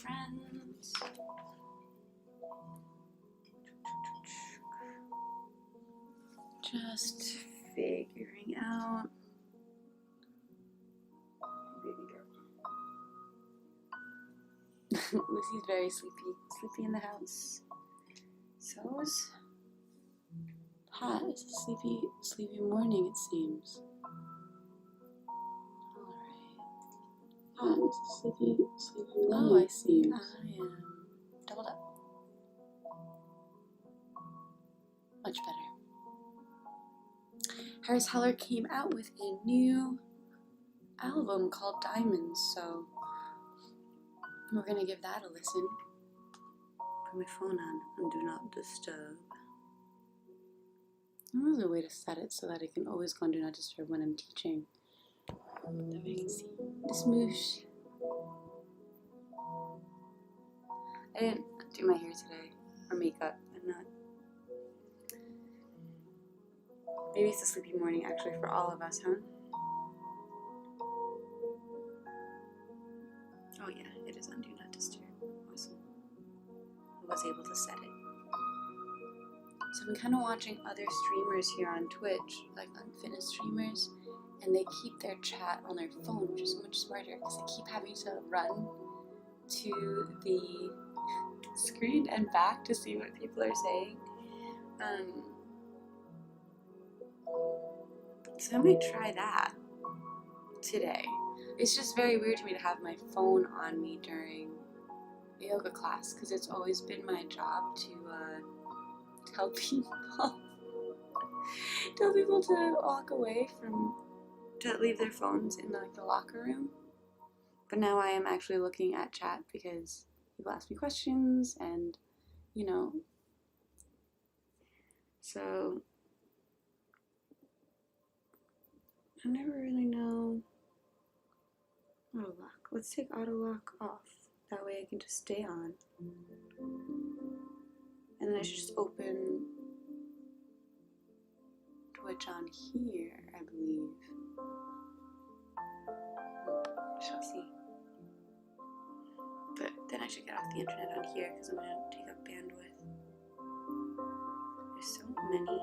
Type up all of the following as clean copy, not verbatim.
friends. Just figuring out. Lucy's very sleepy in the house. So is Pat. It's a sleepy morning, it seems. Alright. Pat, it's a sleepy morning, it seems. I am doubled up. Much better. Harris Heller came out with a new album called Diamonds, so we're gonna give that a listen. Put my phone on Do Not Disturb. There's a way to set it so that it can always go on Do Not Disturb when I'm teaching. That way you can see the smoosh. I didn't do my hair today, or makeup. I'm not. Maybe it's a sleepy morning actually for all of us, huh? Oh yeah, it is on Do Not Disturb. Awesome. I was able to set it. So I've been kind of watching other streamers here on Twitch, like fitness streamers, and they keep their chat on their phone, which is much smarter because they keep having to run to the screen and back to see what people are saying. So I might try that today. It's just very weird to me to have my phone on me during a yoga class because it's always been my job to tell people to walk away to leave their phones in like the locker room. But now I am actually looking at chat because people ask me questions and so I never really know. Auto lock. Let's take auto lock off. That way I can just stay on. And then I should just open Twitch on here, I believe. Shall see. But then I should get off the internet on here because I'm going to take up bandwidth. There's so many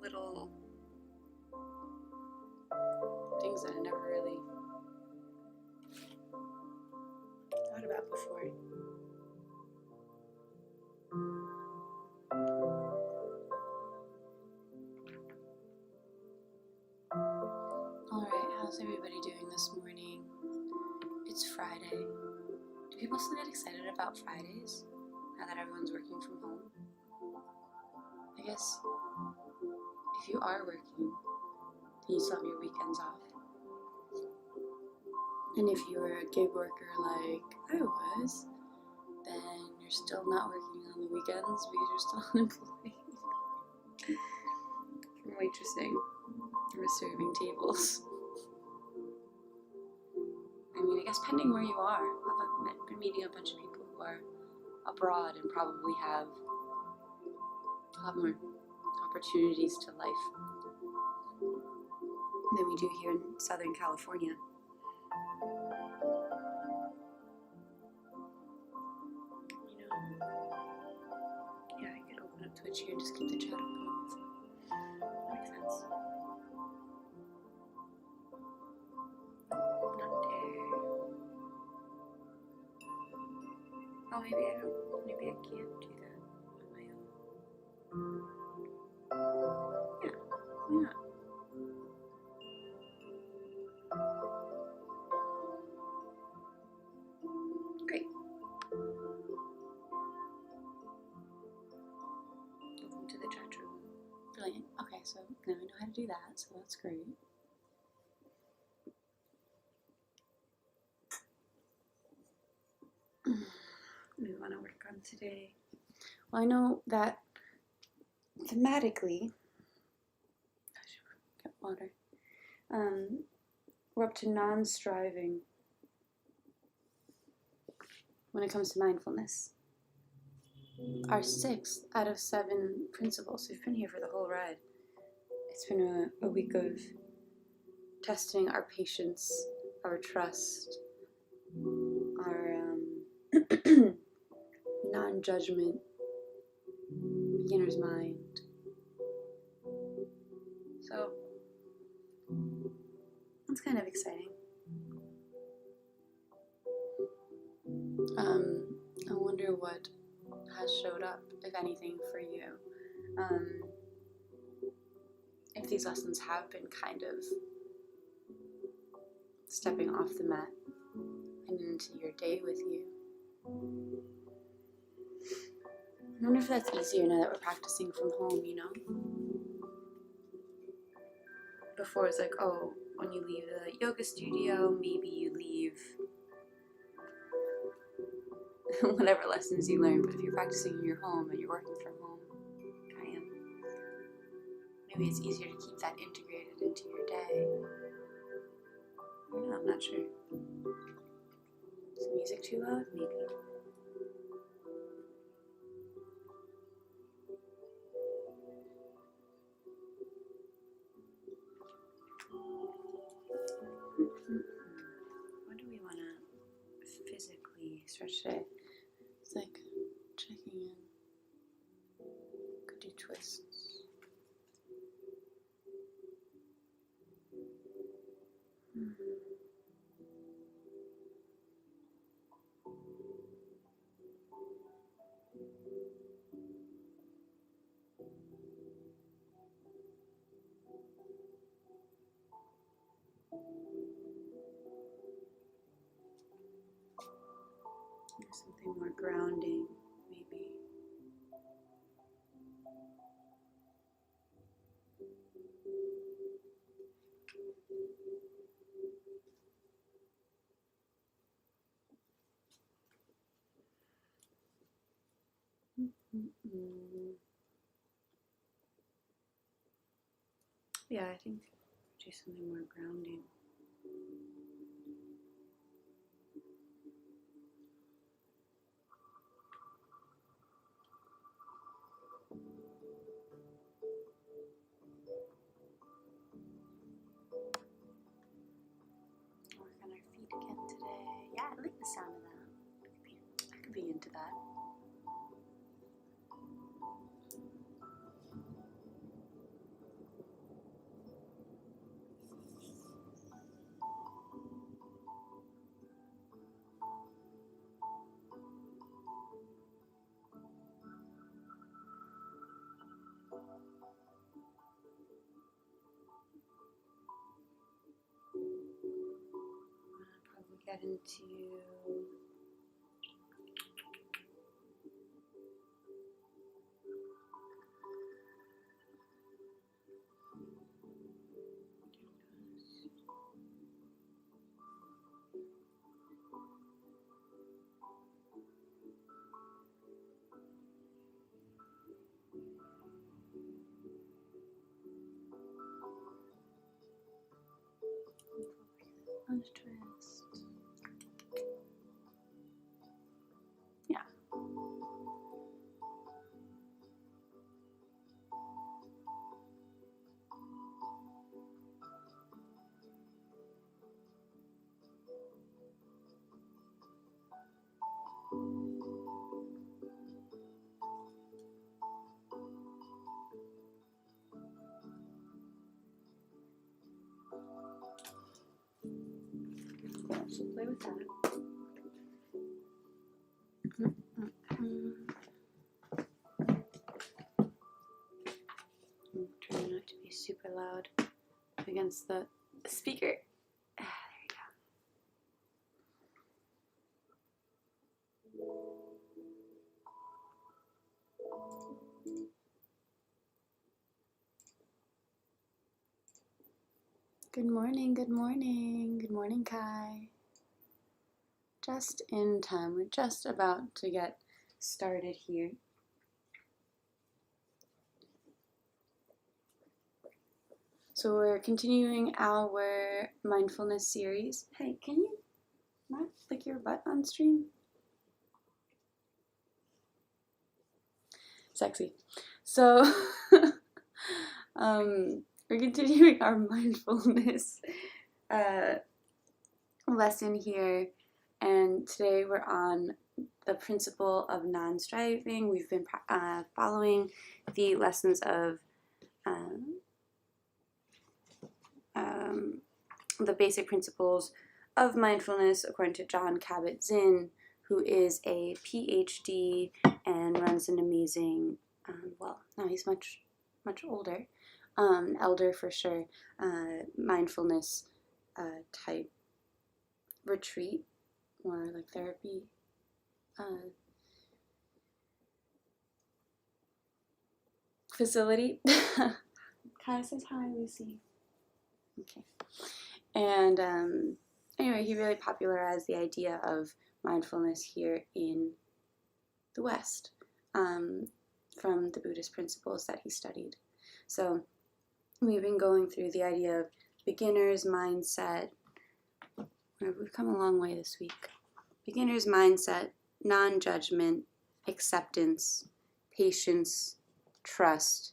little things that I never really thought about before. Alright, how's everybody doing this morning? It's Friday. Do people still get excited about Fridays now that everyone's working from home? I guess if you are working, then you still have your weekends off. And if you were a gig worker like I was, then you're still not working on the weekends because you're still unemployed. From waitressing or serving tables. I mean, I guess pending where you are. I've been meeting a bunch of people who are abroad and probably have a lot more opportunities to life than we do here in Southern California. Yeah, I could open up Twitch here and just keep the chat open. That makes sense. Not there. Oh, maybe I can't do that on my own. Yeah, why not? Great. Welcome to the chat room. Brilliant. Okay, so now I know how to do that, so that's great. We want to work on today. Well, I know that thematically, I should get water. We're up to non-striving when it comes to mindfulness. Our 6th out of 7 principles. We've been here for the whole ride. It's been a week of testing our patience, our trust, our non-judgment, beginner's mind. So it's kind of exciting. I wonder what has showed up, if anything, for you. If these lessons have been kind of stepping off the mat and into your day with you. I wonder if that's easier now that we're practicing from home, you know? Before it's like, oh, when you leave the yoga studio, maybe you leave whatever lessons you learn, but if you're practicing in your home and you're working from home, maybe it's easier to keep that integrated into your day. I don't know, I'm not sure. Is the music too loud? Maybe. What do we want to physically stretch today? It's like checking in. Could do twists. Something more grounding, maybe. Yeah, I think do something more grounding. Work on our feet again today. Yeah, I like the sound of that. I could be into that. Probably get into twist. Yeah. Yeah, so play with that. Try not to be super loud against the speaker. There you go. Good morning, good morning. Good morning, Kai. Just in time. We're just about to get started here. So we're continuing our mindfulness series. Hey, can you not flick your butt on stream? Sexy. So we're continuing our mindfulness lesson here, and today we're on the principle of non-striving. We've been following the lessons of the basic principles of mindfulness according to Jon Kabat-Zinn, who is a PhD and runs an amazing, well, now he's much older, elder for sure, mindfulness type retreat or like therapy facility. Kai says hi, Lucy. Okay. And anyway, he really popularized the idea of mindfulness here in the West from the Buddhist principles that he studied. So we've been going through the idea of beginner's mindset. We've come a long way this week. Beginner's mindset, non-judgment, acceptance, patience, trust.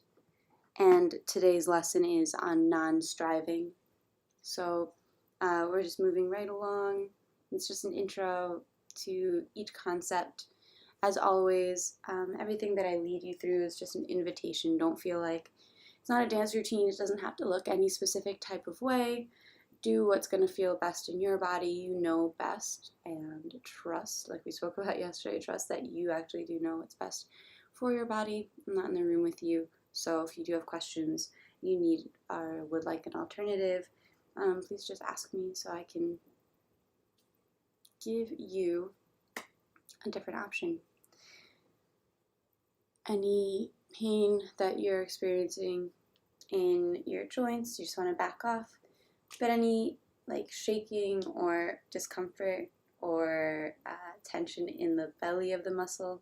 And today's lesson is on non-striving. So we're just moving right along. It's just an intro to each concept. As always, everything that I lead you through is just an invitation. Don't feel like it's not a dance routine. It doesn't have to look any specific type of way. Do what's going to feel best in your body. You know best. And trust, like we spoke about yesterday, trust that you actually do know what's best for your body. I'm not in the room with you. So if you do have questions, you need or would like an alternative, please just ask me so I can give you a different option. Any pain that you're experiencing in your joints, you just want to back off. But any like shaking or discomfort or tension in the belly of the muscle,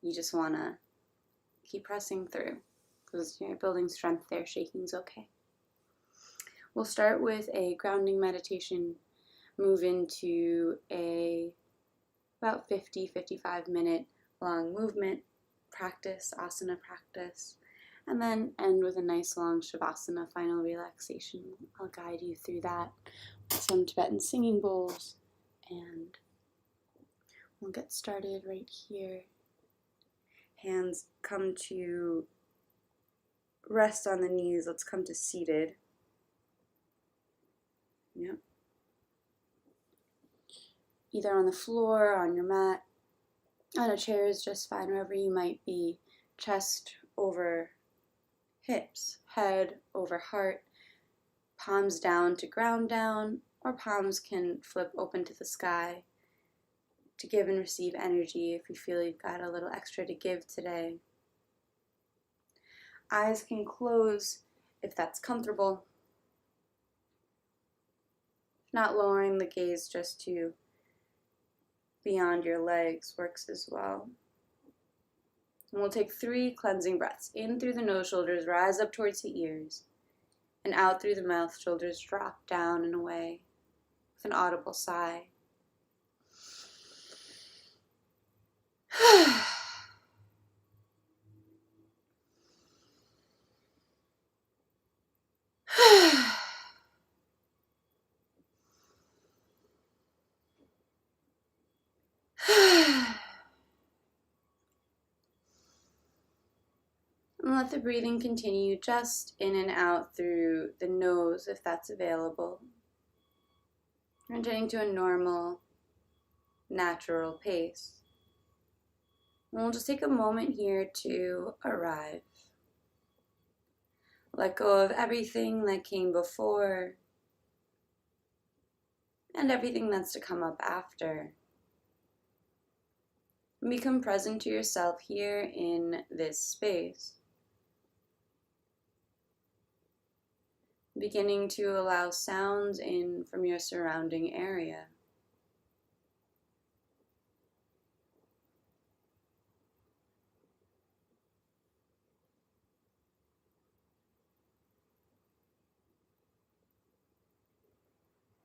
you just want to keep pressing through because you're building strength there. Shaking's okay. We'll start with a grounding meditation, move into a about 50-55 minute long movement practice, asana practice, and then end with a nice long Savasana final relaxation. I'll guide you through that with some Tibetan singing bowls, and we'll get started right here. Hands come to rest on the knees. Let's come to seated. Yep. Either on the floor, on your mat, on a chair is just fine, wherever you might be. Chest over hips, head over heart, palms down to ground down, or palms can flip open to the sky to give and receive energy if you feel you've got a little extra to give today. Eyes can close if that's comfortable. Not lowering the gaze just to beyond your legs works as well. And we'll take 3 cleansing breaths. In through the nose, shoulders rise up towards the ears. And out through the mouth, shoulders drop down and away with an audible sigh. And let the breathing continue just in and out through the nose if that's available. Returning to a normal, natural pace. And we'll just take a moment here to arrive. Let go of everything that came before and everything that's to come up after. And become present to yourself here in this space. Beginning to allow sounds in from your surrounding area.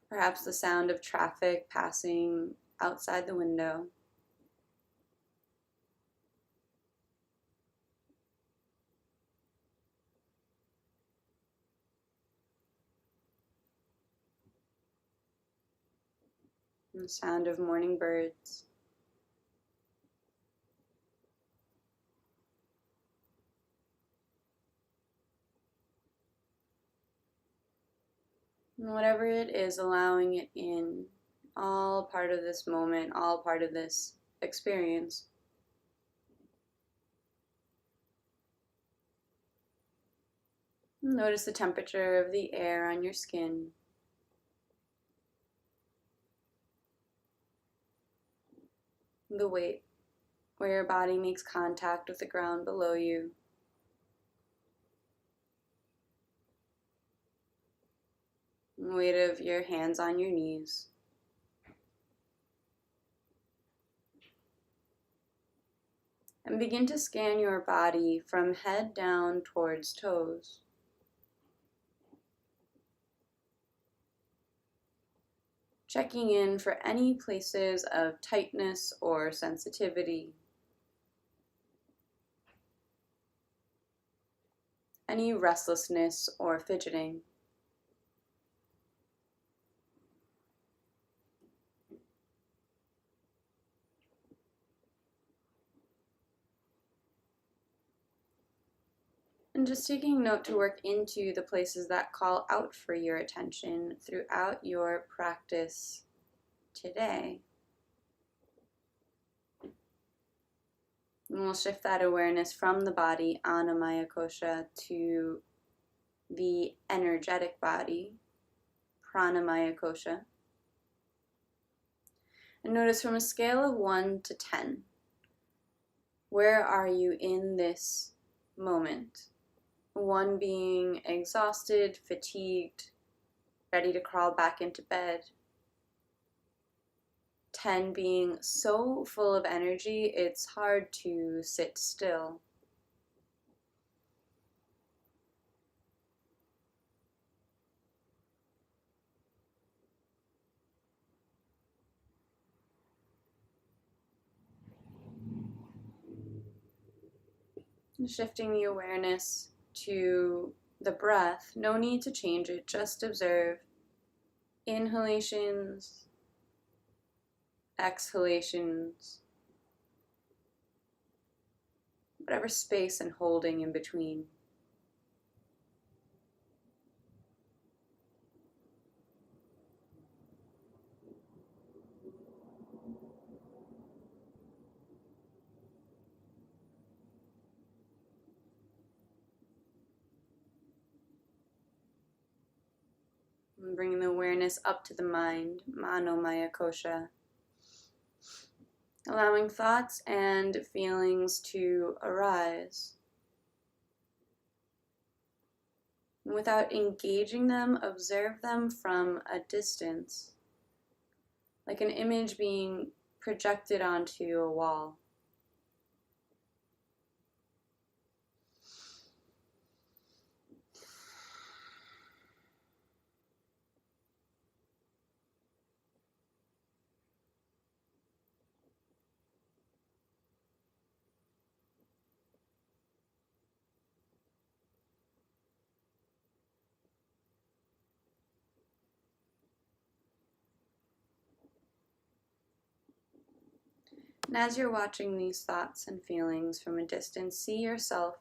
Perhaps the sound of traffic passing outside the window. And the sound of morning birds. And whatever it is, allowing it in, all part of this moment, all part of this experience. Notice the temperature of the air on your skin. The weight, where your body makes contact with the ground below you. The weight of your hands on your knees. And begin to scan your body from head down towards toes. Checking in for any places of tightness or sensitivity. Any restlessness or fidgeting. And just taking note to work into the places that call out for your attention throughout your practice today. And we'll shift that awareness from the body, Annamaya Kosha, to the energetic body, Pranamaya Kosha. And notice from a scale of 1 to 10, where are you in this moment? 1 being exhausted, fatigued, ready to crawl back into bed. 10 being so full of energy, it's hard to sit still. And shifting the awareness to the breath, no need to change it, just observe inhalations, exhalations, whatever space and holding in between. And bringing the awareness up to the mind, Manomaya Kosha. Allowing thoughts and feelings to arise. And without engaging them, observe them from a distance, like an image being projected onto a wall. And as you're watching these thoughts and feelings from a distance, see yourself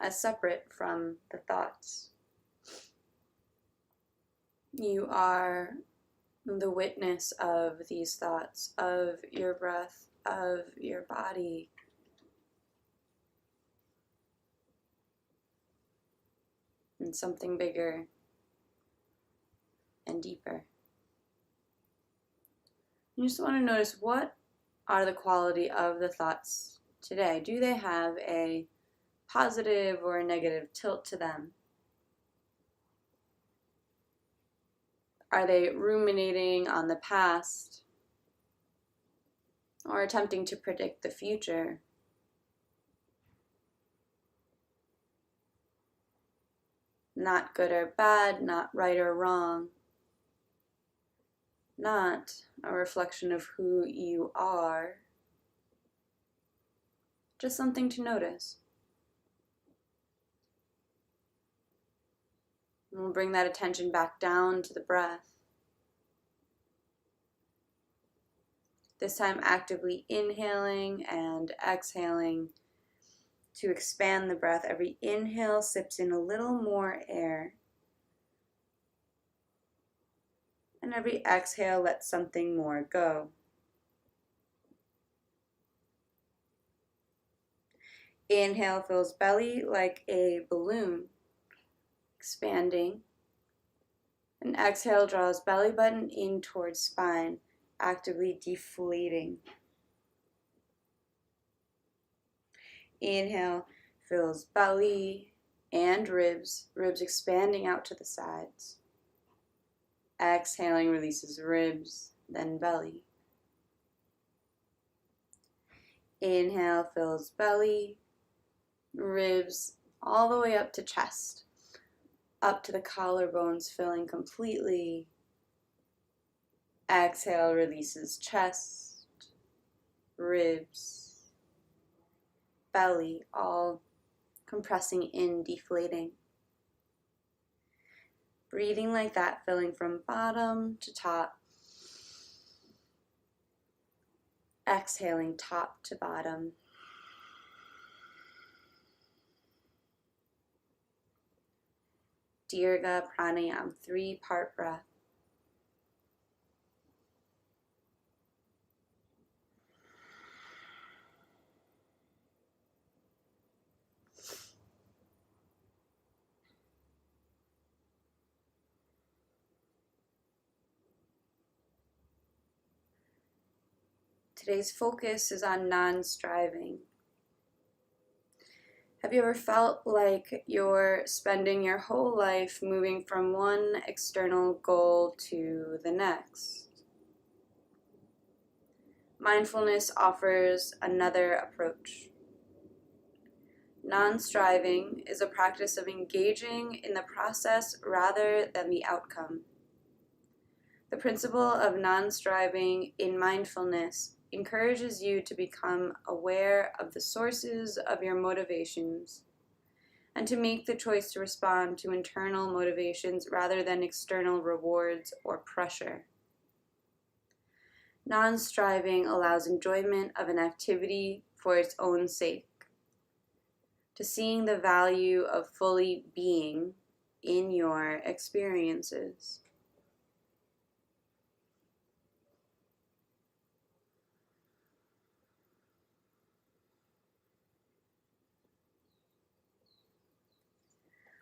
as separate from the thoughts. You are the witness of these thoughts, of your breath, of your body. And something bigger and deeper. You just want to notice, what are the quality of the thoughts today? Do they have a positive or a negative tilt to them? Are they ruminating on the past or attempting to predict the future? Not good or bad, not right or wrong. Not a reflection of who you are. Just something to notice. And we'll bring that attention back down to the breath. This time actively inhaling and exhaling to expand the breath. Every inhale sips in a little more air. And every exhale, let something more go. Inhale fills belly like a balloon, expanding. And exhale draws belly button in towards spine, actively deflating. Inhale fills belly and ribs, ribs expanding out to the sides. Exhaling releases ribs, then belly. Inhale fills belly, ribs, all the way up to chest, up to the collarbones, filling completely. Exhale releases chest, ribs, belly, all compressing in, deflating. Breathing like that, filling from bottom to top. Exhaling top to bottom. Dirga Pranayam, 3-part breath. Today's focus is on non-striving. Have you ever felt like you're spending your whole life moving from one external goal to the next? Mindfulness offers another approach. Non-striving is a practice of engaging in the process rather than the outcome. The principle of non-striving in mindfulness encourages you to become aware of the sources of your motivations and to make the choice to respond to internal motivations rather than external rewards or pressure. Non-striving allows enjoyment of an activity for its own sake, to seeing the value of fully being in your experiences.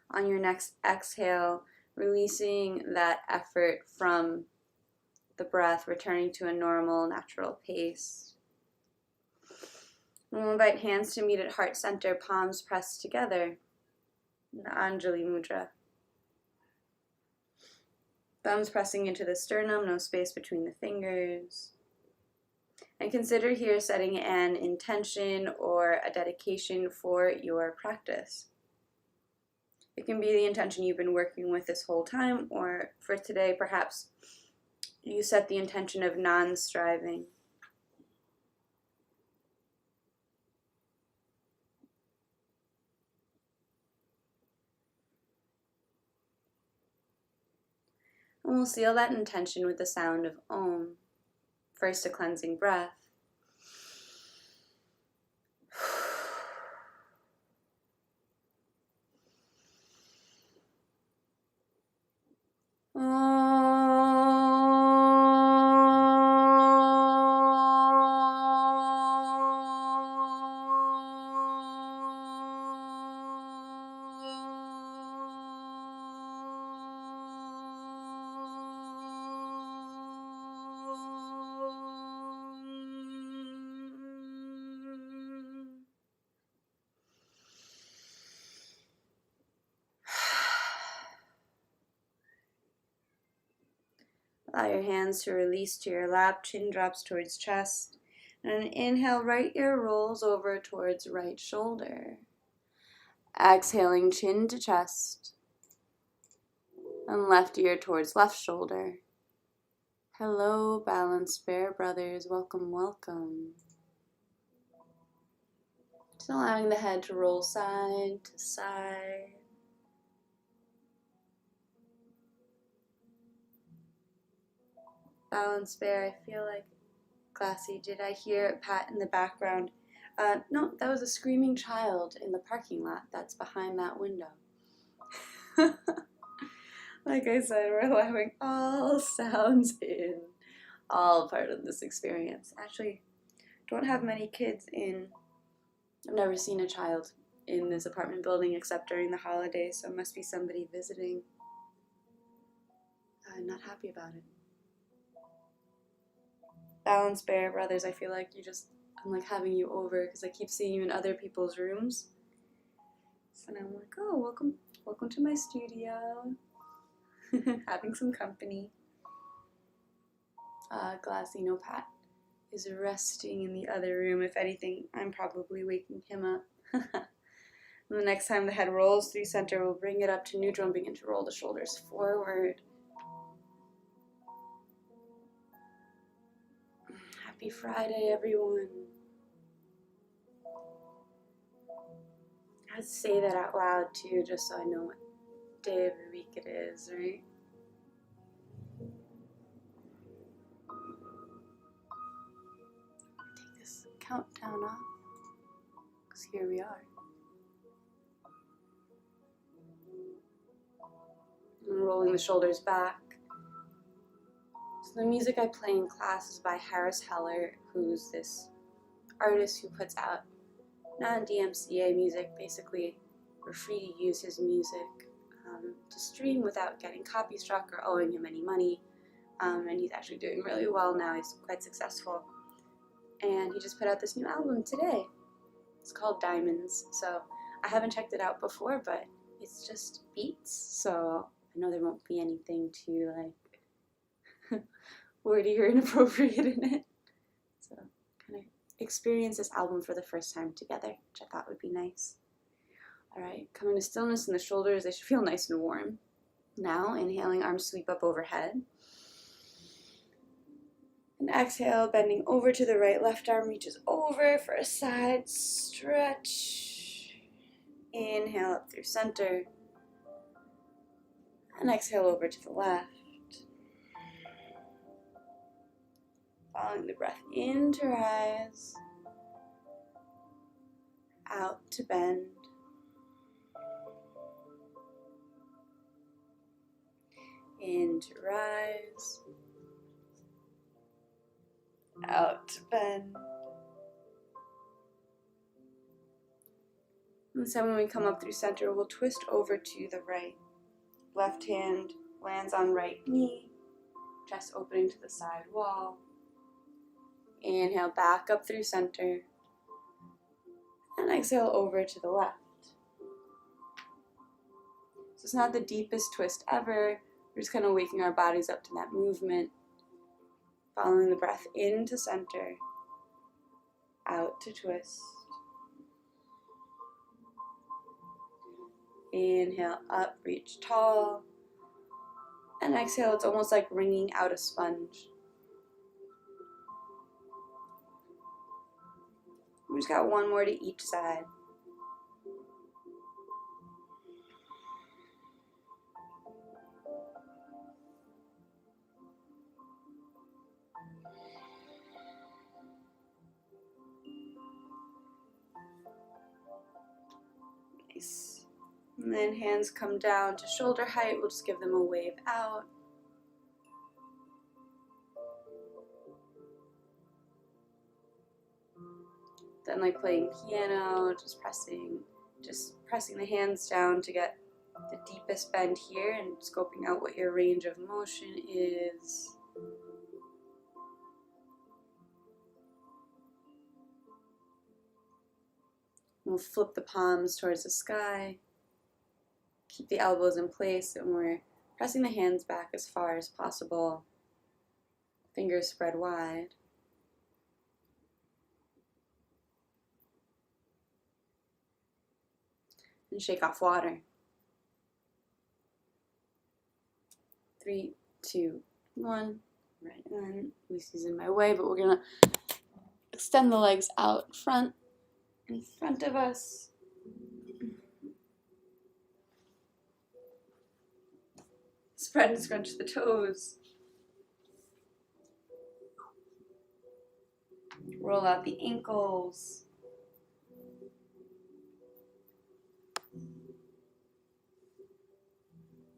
On your next exhale, releasing that effort from the breath, returning to a normal, natural pace. We'll invite hands to meet at heart center, palms pressed together, in the Anjali Mudra. Thumbs pressing into the sternum, no space between the fingers. And consider here setting an intention or a dedication for your practice. It can be the intention you've been working with this whole time, or for today, perhaps you set the intention of non-striving. And we'll seal that intention with the sound of Om. First, a cleansing breath. Allow your hands to release to your lap, chin drops towards chest. And an inhale, right ear rolls over towards right shoulder. Exhaling, chin to chest. And left ear towards left shoulder. Hello, balanced bear brothers. Welcome, welcome. Just allowing the head to roll side to side. Balanced bear, I feel like classy. Did I hear a pat in the background? No, that was a screaming child in the parking lot that's behind that window. Like I said, we're allowing all sounds in, all part of this experience. Actually, don't have many kids in. I've never seen a child in this apartment building except during the holidays, so it must be somebody visiting. I'm not happy about it. Balance Bear Brothers, I feel like I'm like having you over because I keep seeing you in other people's rooms. So now I'm like, oh, welcome to my studio. Having some company. Glassino Pat is resting in the other room. If anything, I'm probably waking him up. And the next time the head rolls through center, we'll bring it up to neutral and begin to roll the shoulders forward. Happy Friday, everyone. I'd say that out loud too, just so I know what day of the week it is, right? Take this countdown off, because here we are. I'm rolling the shoulders back. So the music I play in class is by Harris Heller, who's this artist who puts out non-DMCA music. Basically, we're free to use his music to stream without getting copy struck or owing him any money. And he's actually doing really well now. He's quite successful. And he just put out this new album today. It's called Diamonds. So I haven't checked it out before, but it's just beats. So I know there won't be anything too like wordy or inappropriate in it. So kind of experience this album for the first time together, which I thought would be nice. Alright, coming to stillness in the shoulders. They should feel nice and warm. Now, inhaling, arms sweep up overhead. And exhale, bending over to the right. Left arm reaches over for a side stretch. Inhale up through center. And exhale over to the left. Following the breath in to rise. Out to bend. In to rise. Out to bend. And so when we come up through center, we'll twist over to the right. Left hand lands on right knee, chest opening to the side wall. Inhale back up through center. And exhale over to the left. So it's not the deepest twist ever. We're just kind of waking our bodies up to that movement. Following the breath into center. Out to twist. Inhale up, reach tall. And exhale, it's almost like wringing out a sponge. We just got one more to each side. Nice. And then hands come down to shoulder height. We'll just give them a wave out. Then like playing piano, just pressing the hands down to get the deepest bend here and scoping out what your range of motion is. We'll flip the palms towards the sky. Keep the elbows in place, and we're pressing the hands back as far as possible. Fingers spread wide. And shake off water. 3, 2, 1. Right, and then Lucy's in my way, but we're gonna extend the legs out front, in front of us. Spread and scrunch the toes. Roll out the ankles.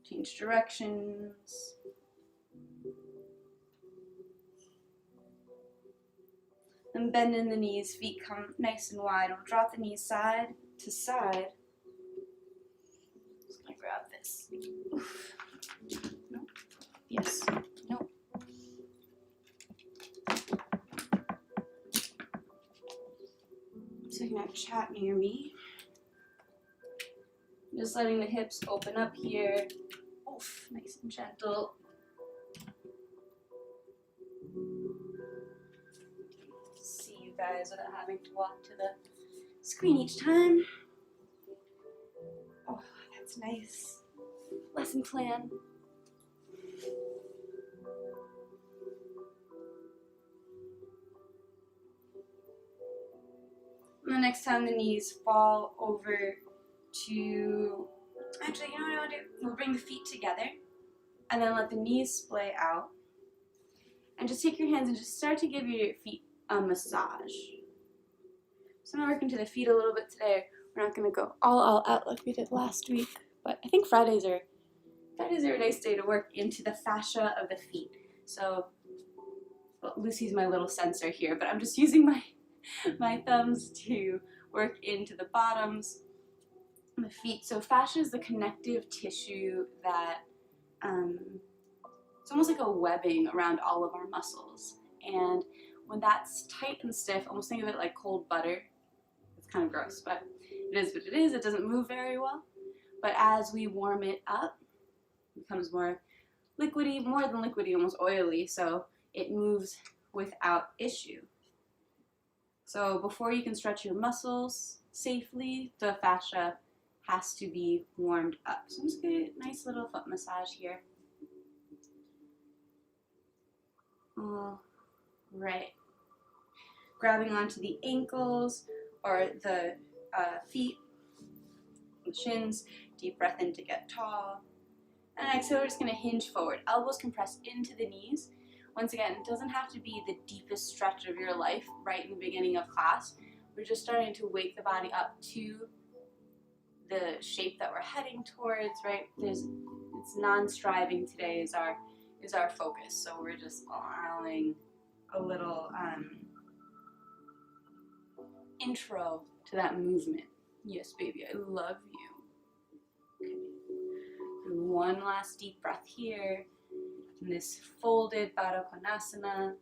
Change directions. And bend in the knees, feet come nice and wide. We'll drop the knees side to side. Just gonna grab this. Oof. No. Yes. No. So you can have a chat near me. Just letting the hips open up here. Oof, nice and gentle. See you guys without having to walk to the screen each time. Oh, that's nice. Lesson plan. And the next time the knees fall over to, actually, you know what I want to do? We'll bring the feet together and then let the knees splay out. And just take your hands and just start to give your feet a massage. So I'm going to work into the feet a little bit today. We're not going to go all out like we did last week, but I think Fridays are a nice day to work into the fascia of the feet. So, well, Lucy's my little sensor here, but I'm just using my thumbs to work into the bottoms of the feet. So fascia is the connective tissue that, it's almost like a webbing around all of our muscles. And when that's tight and stiff, almost think of it like cold butter. It's kind of gross, but it is what it is. It doesn't move very well. But as we warm it up, it becomes more liquidy, more than liquidy, almost oily, so it moves without issue. So before you can stretch your muscles safely, the fascia has to be warmed up. So I'm just going to get a nice little foot massage here. All right. Grabbing onto the ankles or the feet, the shins. Deep breath in to get tall. And exhale, we're just going to hinge forward. Elbows compress into the knees. Once again, it doesn't have to be the deepest stretch of your life right in the beginning of class. We're just starting to wake the body up to the shape that we're heading towards, right? It's non-striving today is our focus. So we're just allowing a little intro to that movement. Yes, baby, I love you. Okay. One last deep breath here. In this folded Baddha Konasana.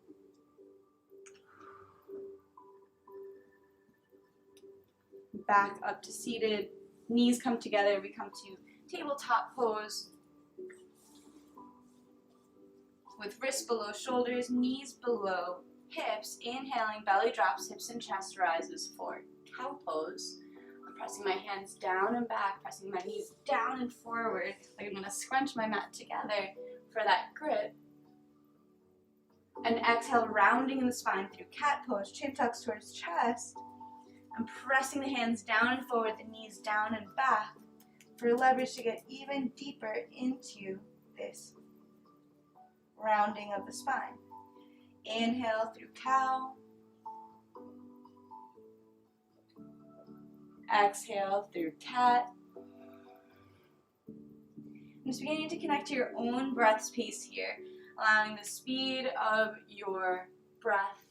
Back up to seated. Knees come together. We come to tabletop pose. With wrists below shoulders, knees below hips. Inhaling, belly drops, hips and chest rises for cow pose. I'm pressing my hands down and back, pressing my knees down and forward. Like I'm going to scrunch my mat together for that grip. And exhale, rounding in the spine through cat pose, chin tucks towards chest. I'm pressing the hands down and forward, the knees down and back for leverage to get even deeper into this rounding of the spine. Inhale through cow. Exhale through cat. And just beginning to connect to your own breath's pace here, allowing the speed of your breath,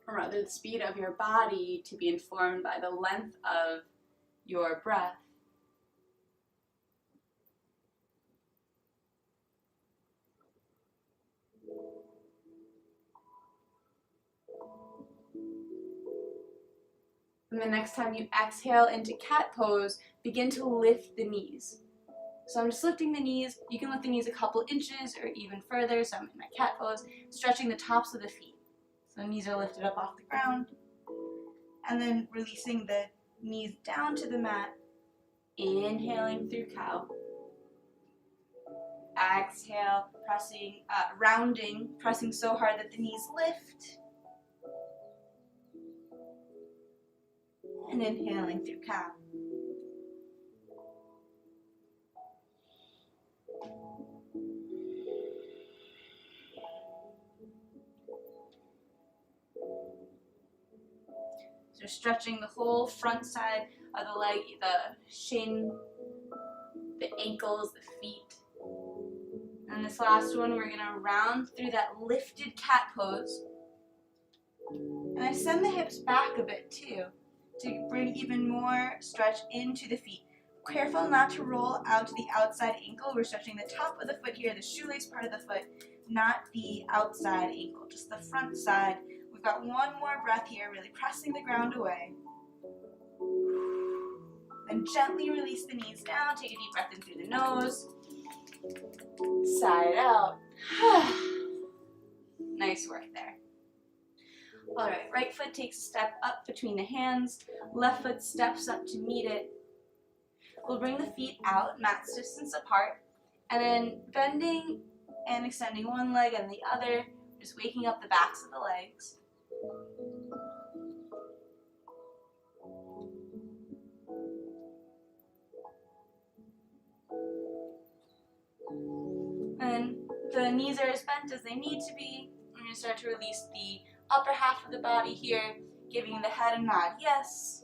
or rather the speed of your body, to be informed by the length of your breath. And the next time you exhale into cat pose, begin to lift the knees. So I'm just lifting the knees. You can lift the knees a couple inches or even further. So I'm in my cat pose, stretching the tops of the feet. So the knees are lifted up off the ground. And then releasing the knees down to the mat. Inhaling through cow. Exhale, pressing, rounding, pressing so hard that the knees lift. And inhaling through cow. So stretching the whole front side of the leg, the shin, the ankles, the feet. And this last one, we're gonna round through that lifted cat pose. And I send the hips back a bit too, to bring even more stretch into the feet. Careful not to roll out to the outside ankle. We're stretching the top of the foot here, the shoelace part of the foot, not the outside ankle, just the front side. We've got one more breath here, really pressing the ground away. Then gently release the knees down. Take a deep breath in through the nose. Side out. Nice work there. All right, right foot takes a step up between the hands. Left foot steps up to meet it. We'll bring the feet out, max distance apart, and then bending and extending one leg and the other, just waking up the backs of the legs. And the knees are as bent as they need to be. I'm going to start to release the upper half of the body here, giving the head a nod, yes.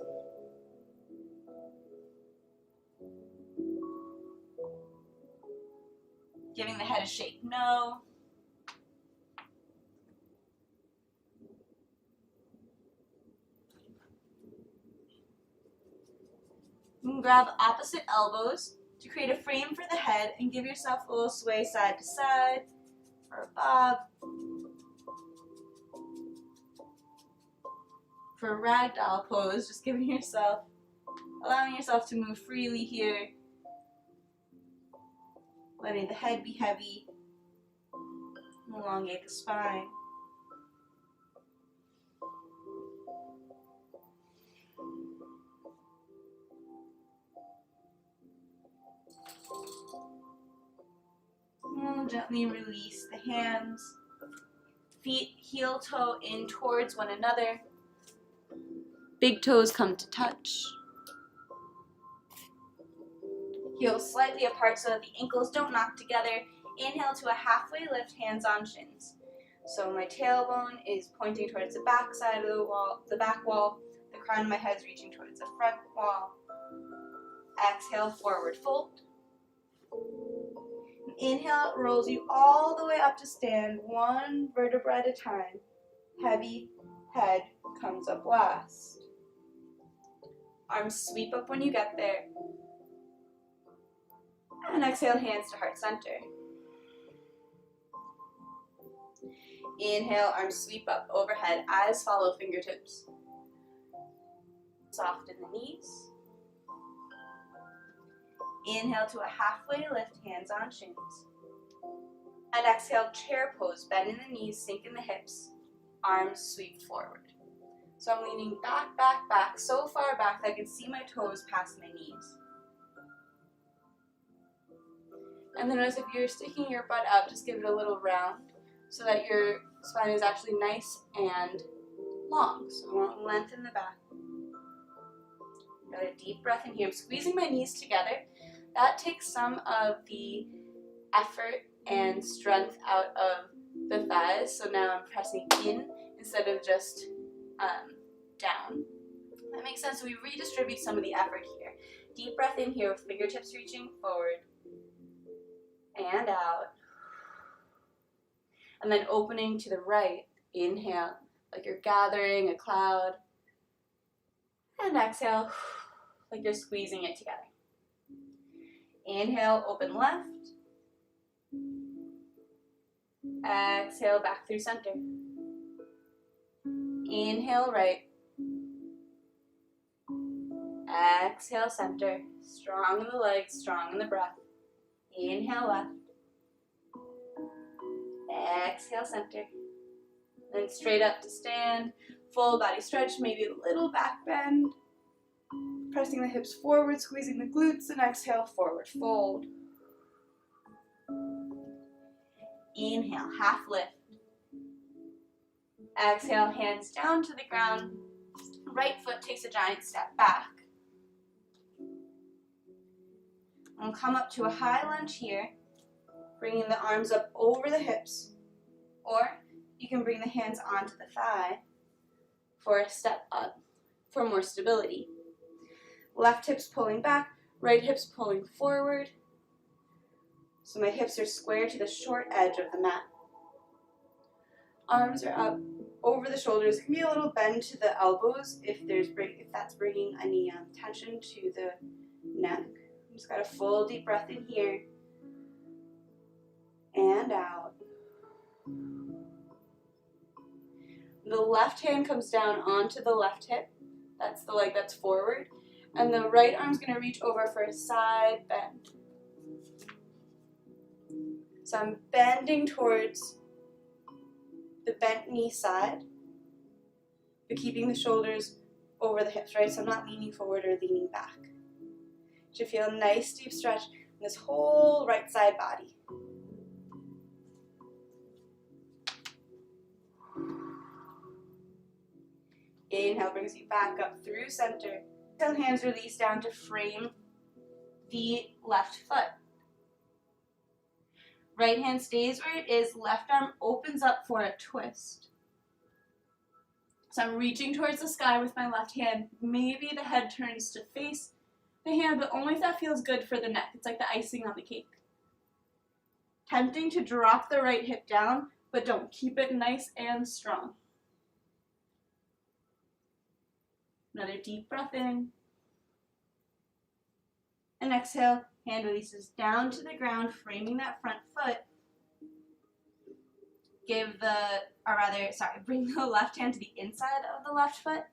Giving the head a shake, no. You can grab opposite elbows to create a frame for the head and give yourself a little sway side to side or a bob. For a ragdoll pose, just allowing yourself to move freely here. Letting the head be heavy, elongate the spine. And gently release the hands. Feet heel toe in towards one another. Big toes come to touch. Heels slightly apart so that the ankles don't knock together. Inhale to a halfway lift, hands on shins. So my tailbone is pointing towards the back side of the wall, the back wall. The crown of my head is reaching towards the front wall. Exhale, forward fold. Inhale rolls you all the way up to stand, one vertebra at a time. Heavy head comes up last. Arms sweep up when you get there. And exhale, hands to heart center. Inhale, arms sweep up overhead, eyes follow fingertips. Soften the knees. Inhale to a halfway lift, hands on shins. And exhale, chair pose, bend in the knees, sink in the hips, arms sweep forward. So I'm leaning back, back, back, so far back that I can see my toes past my knees. And then notice if you're sticking your butt out, just give it a little round so that your spine is actually nice and long. So I want length in the back. Got a deep breath in here. I'm squeezing my knees together. That takes some of the effort and strength out of the thighs. So now I'm pressing in instead of just down. That makes sense. So we redistribute some of the effort here. Deep breath in here with fingertips reaching forward. And out. And then opening to the right. Inhale, like you're gathering a cloud. And exhale, like you're squeezing it together. Inhale, open left. Exhale, back through center. Inhale, right. Exhale, center. Strong in the legs, strong in the breath. Inhale, left. Exhale, center. Then straight up to stand. Full body stretch, maybe a little back bend. Pressing the hips forward, squeezing the glutes, and exhale, forward fold. Inhale, half lift. Exhale, hands down to the ground. Right foot takes a giant step back. And come up to a high lunge here, bringing the arms up over the hips, or you can bring the hands onto the thigh for a step up for more stability. Left hips pulling back, right hips pulling forward. So my hips are square to the short edge of the mat. Arms are up over the shoulders. It can be a little bend to the elbows if that's bringing any tension to the neck. Just got a full deep breath in here and out. The left hand comes down onto the left hip. That's the leg that's forward. And the right arm's going to reach over for a side bend. So I'm bending towards the bent knee side, but keeping the shoulders over the hips, right? So I'm not leaning forward or leaning back. You should feel a nice deep stretch in this whole right side body. Inhale brings you back up through center. Exhale, hands release down to frame the left foot. Right hand stays where it is, left arm opens up for a twist. So I'm reaching towards the sky with my left hand. Maybe the head turns to face the hand, but only if that feels good for the neck. It's like the icing on the cake. Tempting to drop the right hip down, but don't. Keep it nice and strong. Another deep breath in. And exhale, hand releases down to the ground, framing that front foot. Bring the left hand to the inside of the left foot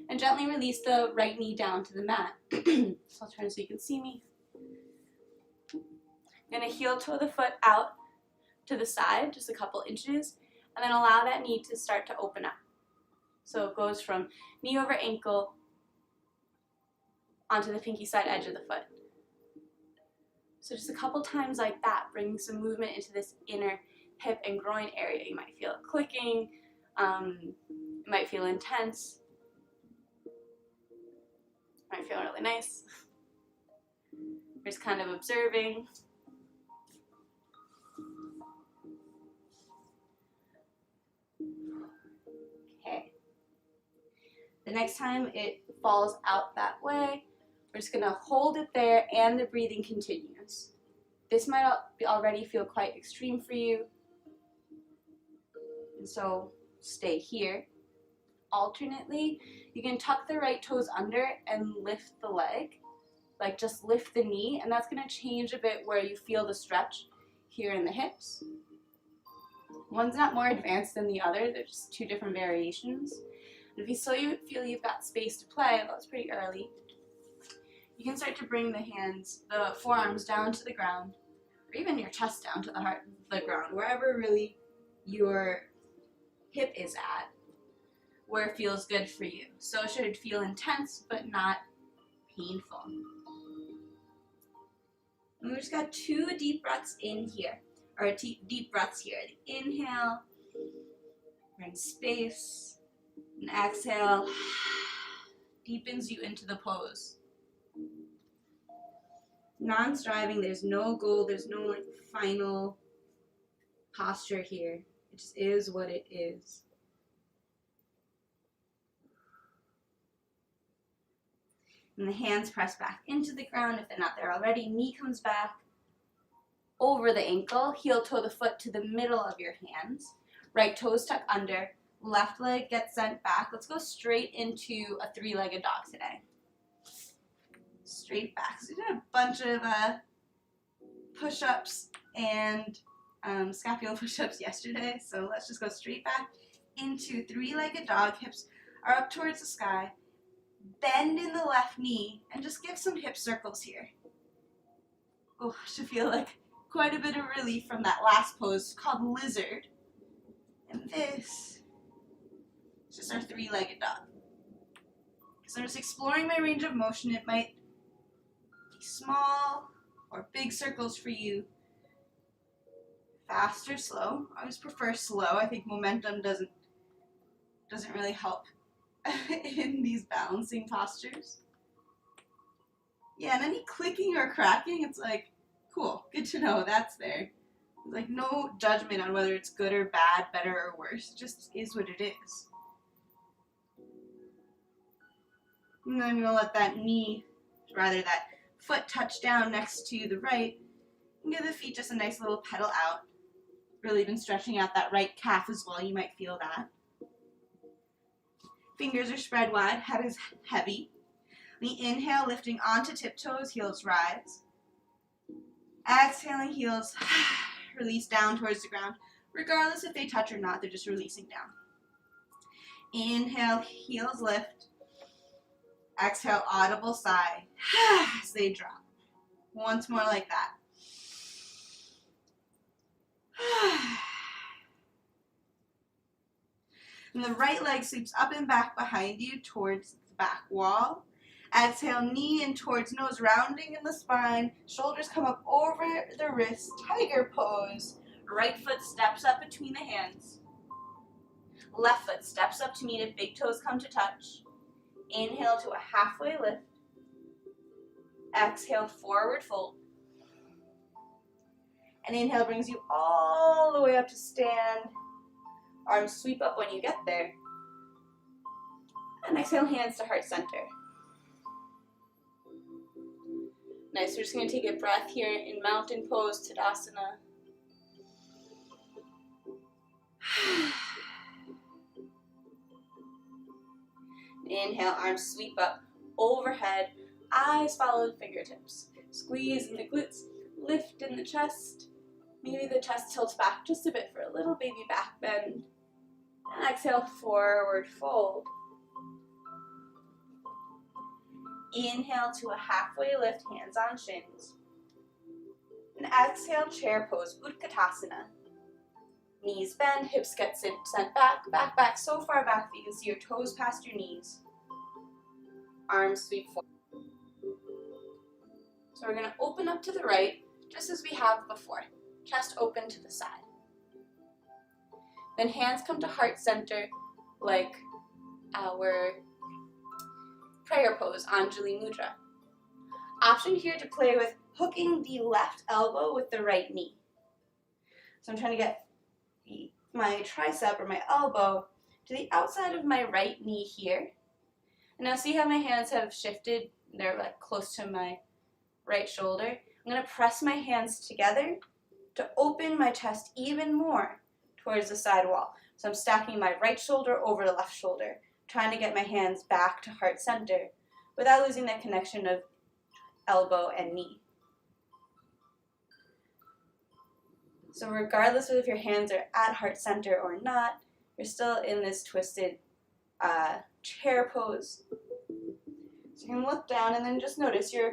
and gently release the right knee down to the mat. So I'll turn so you can see me. I'm going to heel toe the foot out to the side, just a couple inches, and then allow that knee to start to open up. So it goes from knee over ankle onto the pinky side edge of the foot. So just a couple times like that, bringing some movement into this inner hip and groin area. You might feel it clicking, it might feel intense, it might feel really nice. You're just kind of observing. Okay. The next time it falls out that way, we're just going to hold it there and the breathing continues. This might already feel quite extreme for you, and so stay here. Alternately, you can tuck the right toes under and lift the leg, like just lift the knee, and that's going to change a bit where you feel the stretch here in the hips. One's not more advanced than the other, they're just two different variations. And if you still feel you've got space to play, that's pretty early, you can start to bring the forearms down to the ground, or even your chest down to the ground, wherever really your hip is at, where it feels good for you. So it should feel intense, but not painful. And we just got 2 deep breaths in here, or deep breaths here. The inhale, we're in space, and exhale deepens you into the pose. Non-striving, there's no goal, there's no final posture here. It just is what it is. And the hands press back into the ground if they're not there already. Knee comes back over the ankle. Heel toe the foot to the middle of your hands. Right toes tuck under. Left leg gets sent back. Let's go straight into a 3-legged dog today. Straight back. So we did a bunch of push-ups and scapular push-ups yesterday. So let's just go straight back into 3-legged dog. Hips are up towards the sky. Bend in the left knee and just give some hip circles here. Oh, should feel like quite a bit of relief from that last pose called lizard. And this is just our 3-legged dog. So I'm just exploring my range of motion. It might be small or big circles for you. Fast or slow. I always prefer slow. I think momentum doesn't really help in these balancing postures. Yeah, and any clicking or cracking, it's like, cool, good to know that's there. There's like no judgment on whether it's good or bad, better or worse. It just is what it is. And then I'm going to let that foot touch down next to the right. And give the feet just a nice little pedal out. Really been stretching out that right calf as well. You might feel that. Fingers are spread wide, head is heavy. The inhale, lifting onto tiptoes, heels rise. Exhaling, heels release down towards the ground. Regardless if they touch or not, they're just releasing down. Inhale, heels lift. Exhale, audible sigh as they drop. Once more like that. And the right leg sweeps up and back behind you towards the back wall. Exhale, knee in towards nose, rounding in the spine. Shoulders come up over the wrists. Tiger pose. Right foot steps up between the hands. Left foot steps up to meet it. Big toes come to touch. Inhale to a halfway lift. Exhale, forward fold. And inhale brings you all the way up to stand. Arms sweep up when you get there. And exhale, hands to heart center. Nice, we're just going to take a breath here in mountain pose, Tadasana. Inhale, arms sweep up overhead, eyes follow the fingertips. Squeeze in the glutes, lift in the chest. Maybe the chest tilts back just a bit for a little baby back bend. And exhale, forward fold. Inhale to a halfway lift, hands on shins. And exhale, chair pose, Utkatasana. Knees bend, hips get sent back, back, so far back that you can see your toes past your knees. Arms sweep forward. So we're going to open up to the right, just as we have before. Chest open to the side. Then hands come to heart center, like our prayer pose, Anjali Mudra. Option here to play with hooking the left elbow with the right knee. So I'm trying to get my tricep or my elbow to the outside of my right knee here. And now see how my hands have shifted? They're like close to my right shoulder. I'm going to press my hands together to open my chest even more towards the side wall. So I'm stacking my right shoulder over the left shoulder, trying to get my hands back to heart center without losing that connection of elbow and knee. So regardless of if your hands are at heart center or not, you're still in this twisted chair pose. So you can look down and then just notice your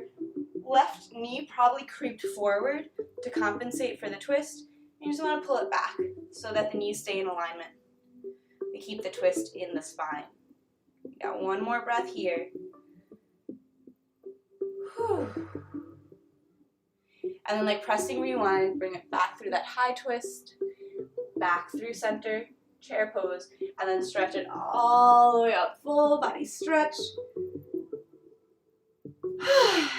left knee probably creeped forward to compensate for the twist. You just want to pull it back so that the knees stay in alignment. We keep the twist in the spine. We got one more breath here. Whew. And then like pressing rewind, bring it back through that high twist, back through center, chair pose, and then stretch it all the way up. Full body stretch.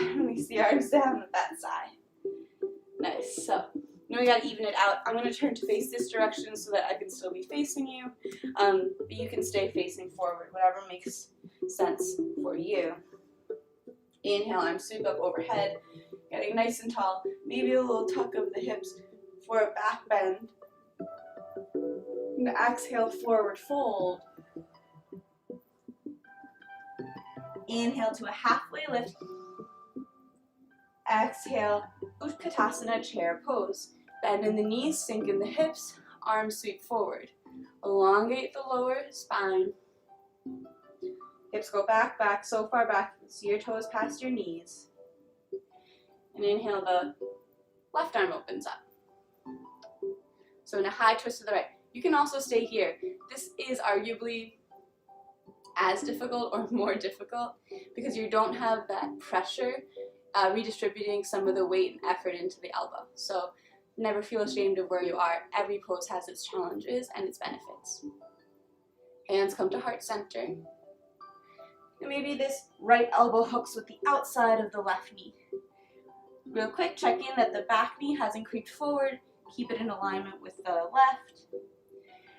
Release the arms down with that sigh. Nice. So now we gotta even it out. I'm gonna turn to face this direction so that I can still be facing you, but you can stay facing forward, whatever makes sense for you. Inhale, arms sweep up overhead, getting nice and tall. Maybe a little tuck of the hips for a back bend. And exhale, forward fold. Inhale to a halfway lift. Exhale, Utkatasana chair pose. Bend in the knees, sink in the hips, arms sweep forward. Elongate the lower spine. Hips go back, so far back, see your toes past your knees. And inhale, the left arm opens up. So in a high twist to the right. You can also stay here. This is arguably as difficult or more difficult because you don't have that pressure redistributing some of the weight and effort into the elbow. So never feel ashamed of where you are. Every pose has its challenges and its benefits. Hands come to heart center. And maybe this right elbow hooks with the outside of the left knee. Real quick, check in that the back knee hasn't creeped forward. Keep it in alignment with the left.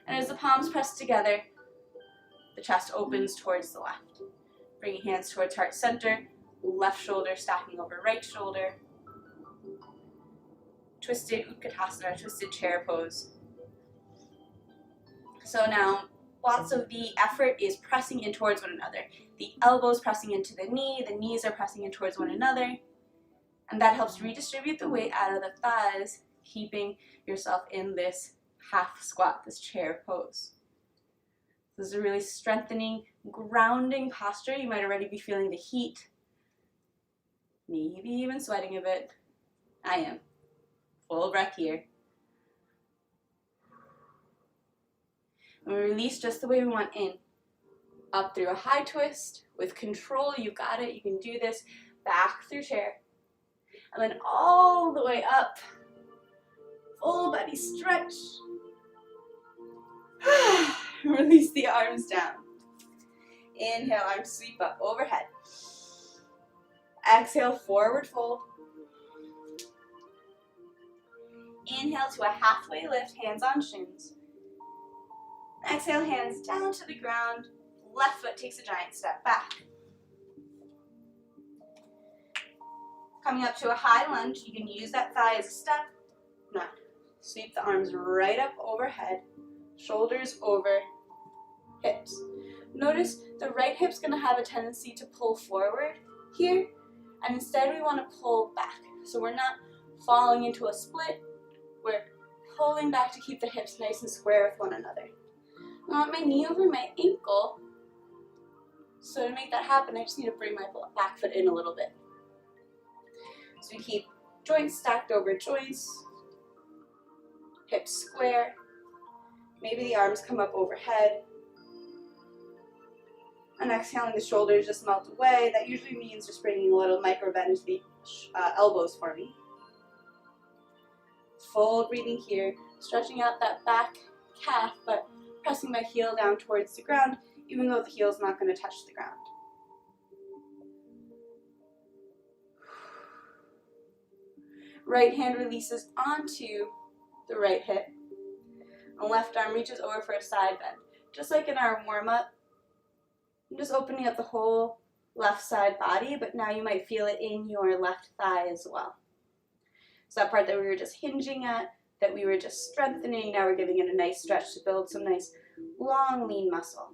And as the palms press together, the chest opens towards the left. Bringing hands towards heart center, left shoulder stacking over right shoulder. twisted Utkatasana, twisted chair pose. So now lots of the effort is pressing in towards one another. The elbows pressing into the knees are pressing in towards one another. And that helps redistribute the weight out of the thighs, keeping yourself in this half squat, this chair pose. This is a really strengthening, grounding posture. You might already be feeling the heat, maybe even sweating a bit. I am. Full breath here. And we release just the way we want in. Up through a high twist. With control, you got it. You can do this. Back through chair. And then all the way up. Full body stretch. Release the arms down. Inhale, arms sweep up overhead. Exhale, forward fold. Inhale to a halfway lift, hands on shins. Exhale, hands down to the ground. Left foot takes a giant step back. Coming up to a high lunge, you can use that thigh as a step. Now, sweep the arms right up overhead, shoulders over hips. Notice the right hip's going to have a tendency to pull forward here, and instead we want to pull back. So we're not falling into a split, we're pulling back to keep the hips nice and square with one another. I want my knee over my ankle, so to make that happen, I just need to bring my back foot in a little bit. So we keep joints stacked over joints, hips square, maybe the arms come up overhead, and exhaling the shoulders just melt away. That usually means just bringing a little micro bend into the elbows for me. Full breathing here, stretching out that back calf, but pressing my heel down towards the ground, even though the heel is not going to touch the ground. Right hand releases onto the right hip, and left arm reaches over for a side bend. Just like in our warm-up, I'm just opening up the whole left side body, but now you might feel it in your left thigh as well. So that part that we were just hinging at, that we were just strengthening, now we're giving it a nice stretch to build some nice long lean muscle.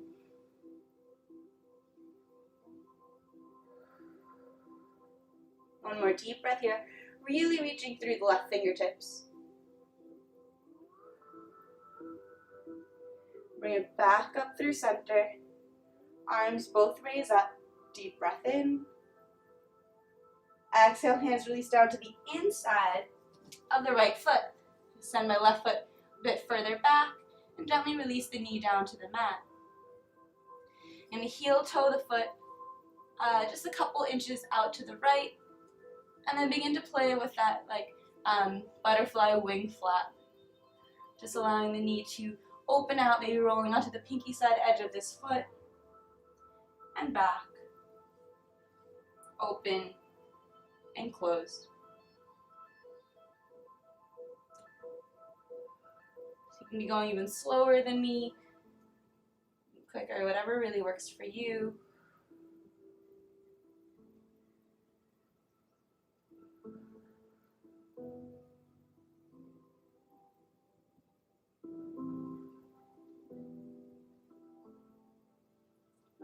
One more deep breath here, really reaching through the left fingertips. Bring it back up through center. Arms both raise up. Deep breath in. Exhale, hands release down to the inside of the right foot. Send my left foot a bit further back and gently release the knee down to the mat. And heel toe the foot just a couple inches out to the right, and then begin to play with that butterfly wing flap. Just allowing the knee to open out, maybe rolling onto the pinky side edge of this foot, and back, open, and close. So you can be going even slower than me, quicker, whatever really works for you.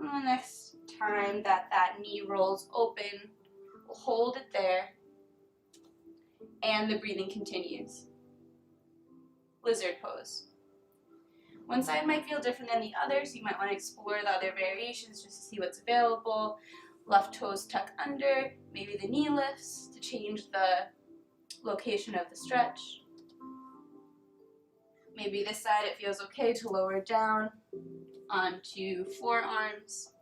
And the next time that knee rolls open, we'll hold it there, and the breathing continues. Lizard pose. One side might feel different than the other, so you might want to explore the other variations just to see what's available. Left toes tuck under, maybe the knee lifts to change the location of the stretch. Maybe this side it feels okay to lower down onto forearms,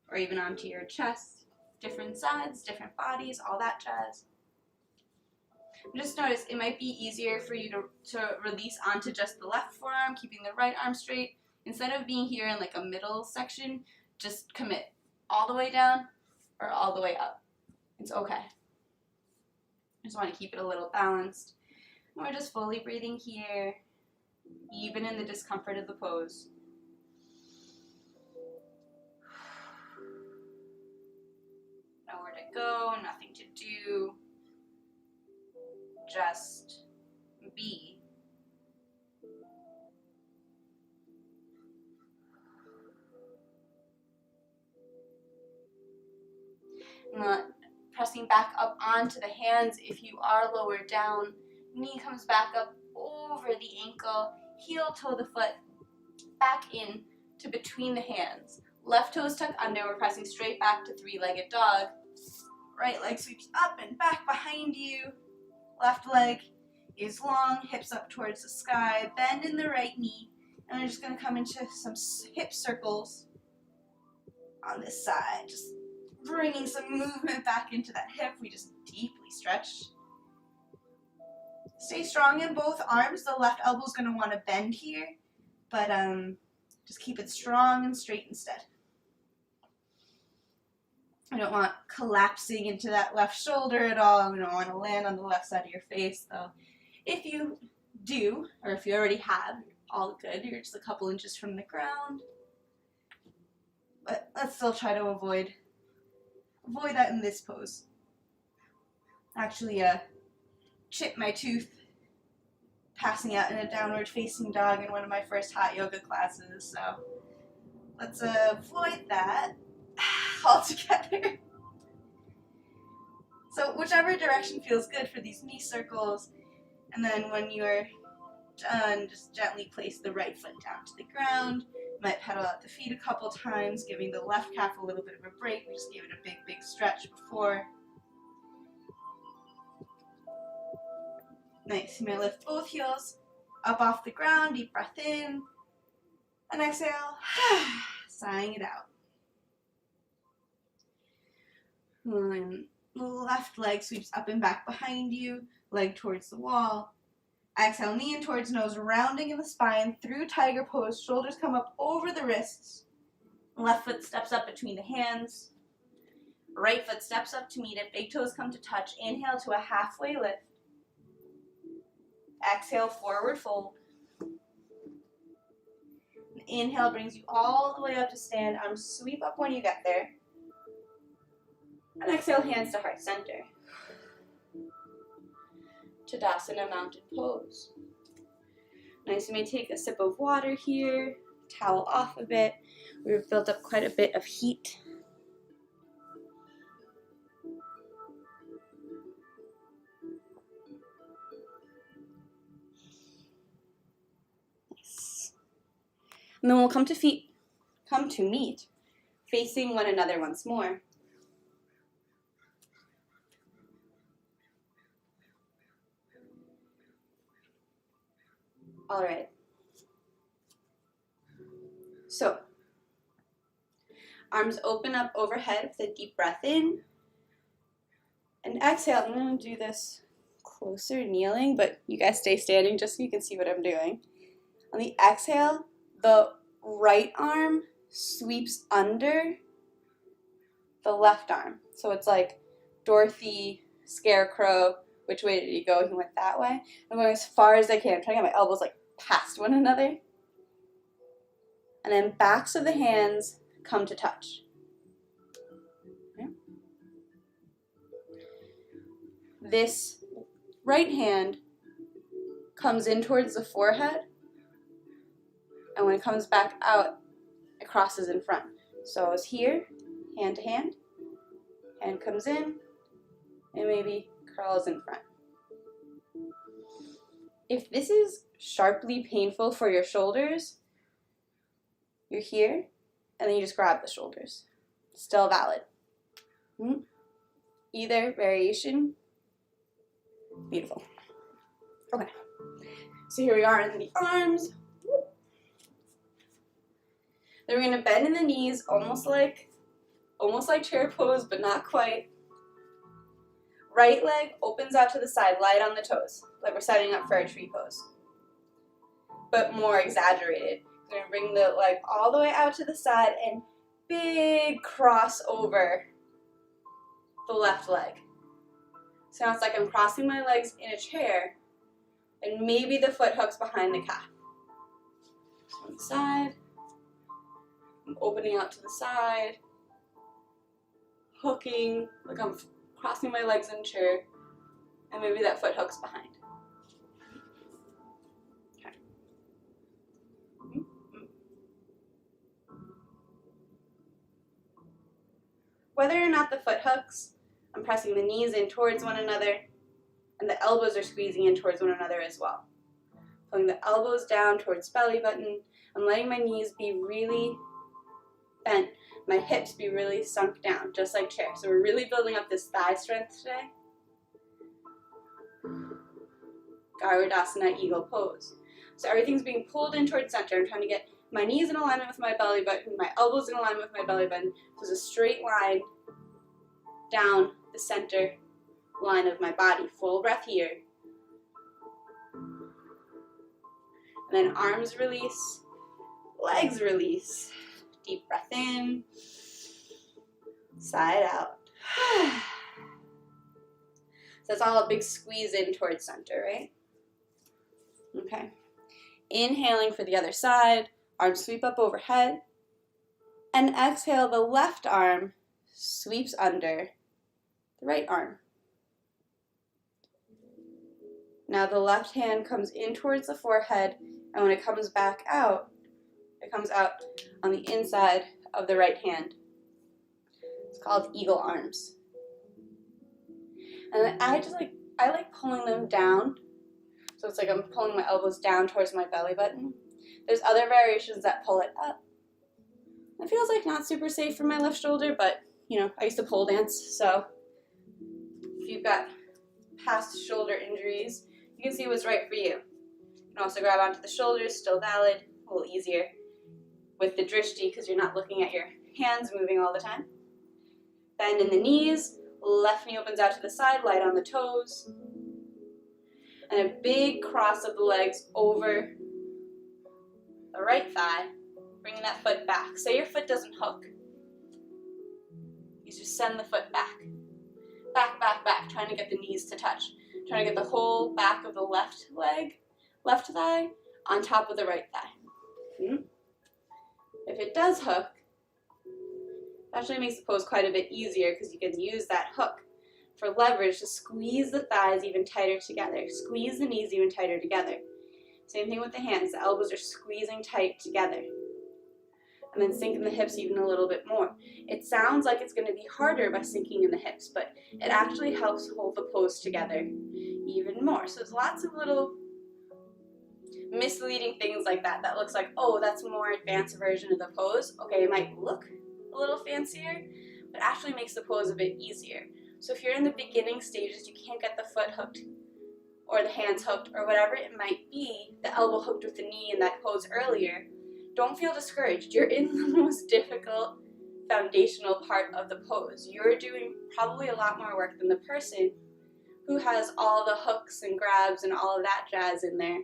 or even onto your chest. Different sides, different bodies, all that jazz. Just notice it might be easier for you to release onto just the left forearm, keeping the right arm straight. Instead of being here in like a middle section, just commit all the way down or all the way up. It's okay. I just want to keep it a little balanced. And we're just fully breathing here, even in the discomfort of the pose. Nowhere to go, nothing to do. just be. Pressing back up onto the hands if you are lower down. Knee comes back up over the ankle. Heel toe the foot back in to between the hands. Left toes tuck under. We're pressing straight back to three-legged dog. Right leg sweeps up and back behind you. Left leg is long, hips up towards the sky. Bend in the right knee. And we're just going to come into some hip circles on this side. Just bringing some movement back into that hip. We just deeply stretch. Stay strong in both arms. The left elbow is going to want to bend here, but just keep it strong and straight instead. I don't want collapsing into that left shoulder at all. We don't want to land on the left side of your face, though. If you do, or if you already have, all good. You're just a couple inches from the ground. But let's still try to avoid that in this pose. Actually, chipped my tooth passing out in a downward facing dog in one of my first hot yoga classes, so let's avoid that altogether. So whichever direction feels good for these knee circles, and then when you're done, just gently place the right foot down to the ground. You might pedal out the feet a couple times, giving the left calf a little bit of a break. We just gave it a big stretch before. Nice. You may lift both heels up off the ground, deep breath in, and exhale, sighing it out. And left leg sweeps up and back behind you, leg towards the wall. Exhale, knee in towards nose, rounding in the spine, through tiger pose, shoulders come up over the wrists. Left foot steps up between the hands. Right foot steps up to meet it, big toes come to touch. Inhale to a halfway lift. Exhale, forward fold. Inhale brings you all the way up to stand. Arms sweep up when you get there. And exhale, hands to heart center. Garudasana mounted pose. Nice, you may take a sip of water here, towel off a bit. We've built up quite a bit of heat. Nice. And then we'll come to meet, facing one another once more. All right. So, arms open up overhead with a deep breath in. And exhale. I'm going to do this closer, kneeling, but you guys stay standing just so you can see what I'm doing. On the exhale, the right arm sweeps under the left arm. So it's like Dorothy, Scarecrow. Which way did he go? He went that way. I'm going as far as I can. I'm trying to get my elbows like past one another. And then backs of the hands come to touch. Okay. This right hand comes in towards the forehead. And when it comes back out, it crosses in front. So it's here, hand to hand. Hand comes in, and maybe curls in front. If this is sharply painful for your shoulders, you're here, and then you just grab the shoulders. Still valid. Either variation. Beautiful. Okay. So here we are in the arms. Then we're going to bend in the knees, almost like chair pose, but not quite. Right leg opens out to the side, light on the toes, like we're setting up for a tree pose, but more exaggerated. We're going to bring the leg all the way out to the side and big cross over the left leg. So now it's like I'm crossing my legs in a chair, and maybe the foot hooks behind the calf. So on the side, I'm opening out to the side, hooking, like I'm crossing my legs in chair, And maybe that foot hooks behind. Okay. Whether or not the foot hooks, I'm pressing the knees in towards one another, and the elbows are squeezing in towards one another as well. Pulling the elbows down towards belly button. I'm letting my knees be really bent, my hips be really sunk down, just like chair. So we're really building up this thigh strength today. Garudasana Eagle Pose. So everything's being pulled in towards center. I'm trying to get my knees in alignment with my belly button, my elbows in alignment with my belly button. So it's a straight line down the center line of my body. Full breath here. And then arms release, legs release. Deep breath in, side out. So it's all a big squeeze in towards center, right? Okay. Inhaling for the other side, arms sweep up overhead. And exhale, the left arm sweeps under the right arm. Now the left hand comes in towards the forehead, and when it comes back out, it comes out on the inside of the right hand. It's called eagle arms. And I like pulling them down. So it's like I'm pulling my elbows down towards my belly button. There's other variations that pull it up. It feels like not super safe for my left shoulder, but you know, I used to pole dance, so if you've got past shoulder injuries, you can see what's right for you. You can also grab onto the shoulders, still valid, a little easier with the drishti because you're not looking at your hands moving all the time. Bend in the knees, left knee opens out to the side, light on the toes. And a big cross of the legs over the right thigh, bringing that foot back. Say your foot doesn't hook. You just send the foot back. Back, back, back, trying to get the knees to touch. Trying to get the whole back of the left leg, left thigh, on top of the right thigh. If it does hook, it actually makes the pose quite a bit easier because you can use that hook for leverage to squeeze the thighs even tighter together. Squeeze the knees even tighter together. Same thing with the hands. The elbows are squeezing tight together. And then sink in the hips even a little bit more. It sounds like it's going to be harder by sinking in the hips, but it actually helps hold the pose together even more. So there's lots of little misleading things like that. That looks like, oh, that's a more advanced version of the pose. Okay, it might look a little fancier, but actually makes the pose a bit easier. So if you're in the beginning stages, you can't get the foot hooked or the hands hooked or whatever it might be, the elbow hooked with the knee in that pose earlier, don't feel discouraged. You're in the most difficult foundational part of the pose. You're doing probably a lot more work than the person who has all the hooks and grabs and all of that jazz in there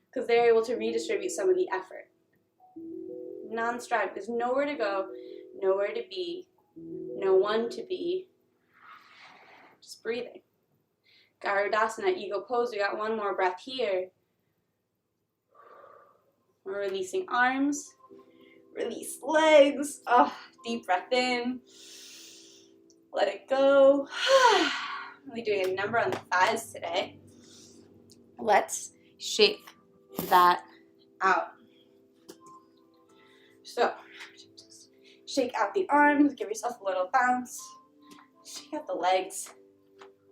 because they're able to redistribute some of the effort. Non-strive. There's nowhere to go, nowhere to be, no one to be. Just breathing. Garudasana Eagle Pose. We got one more breath here. We're releasing arms. Release legs. Oh, deep breath in. Let it go. Really doing a number on the thighs today. Let's shake that out. So, just shake out the arms. Give yourself a little bounce. Shake out the legs.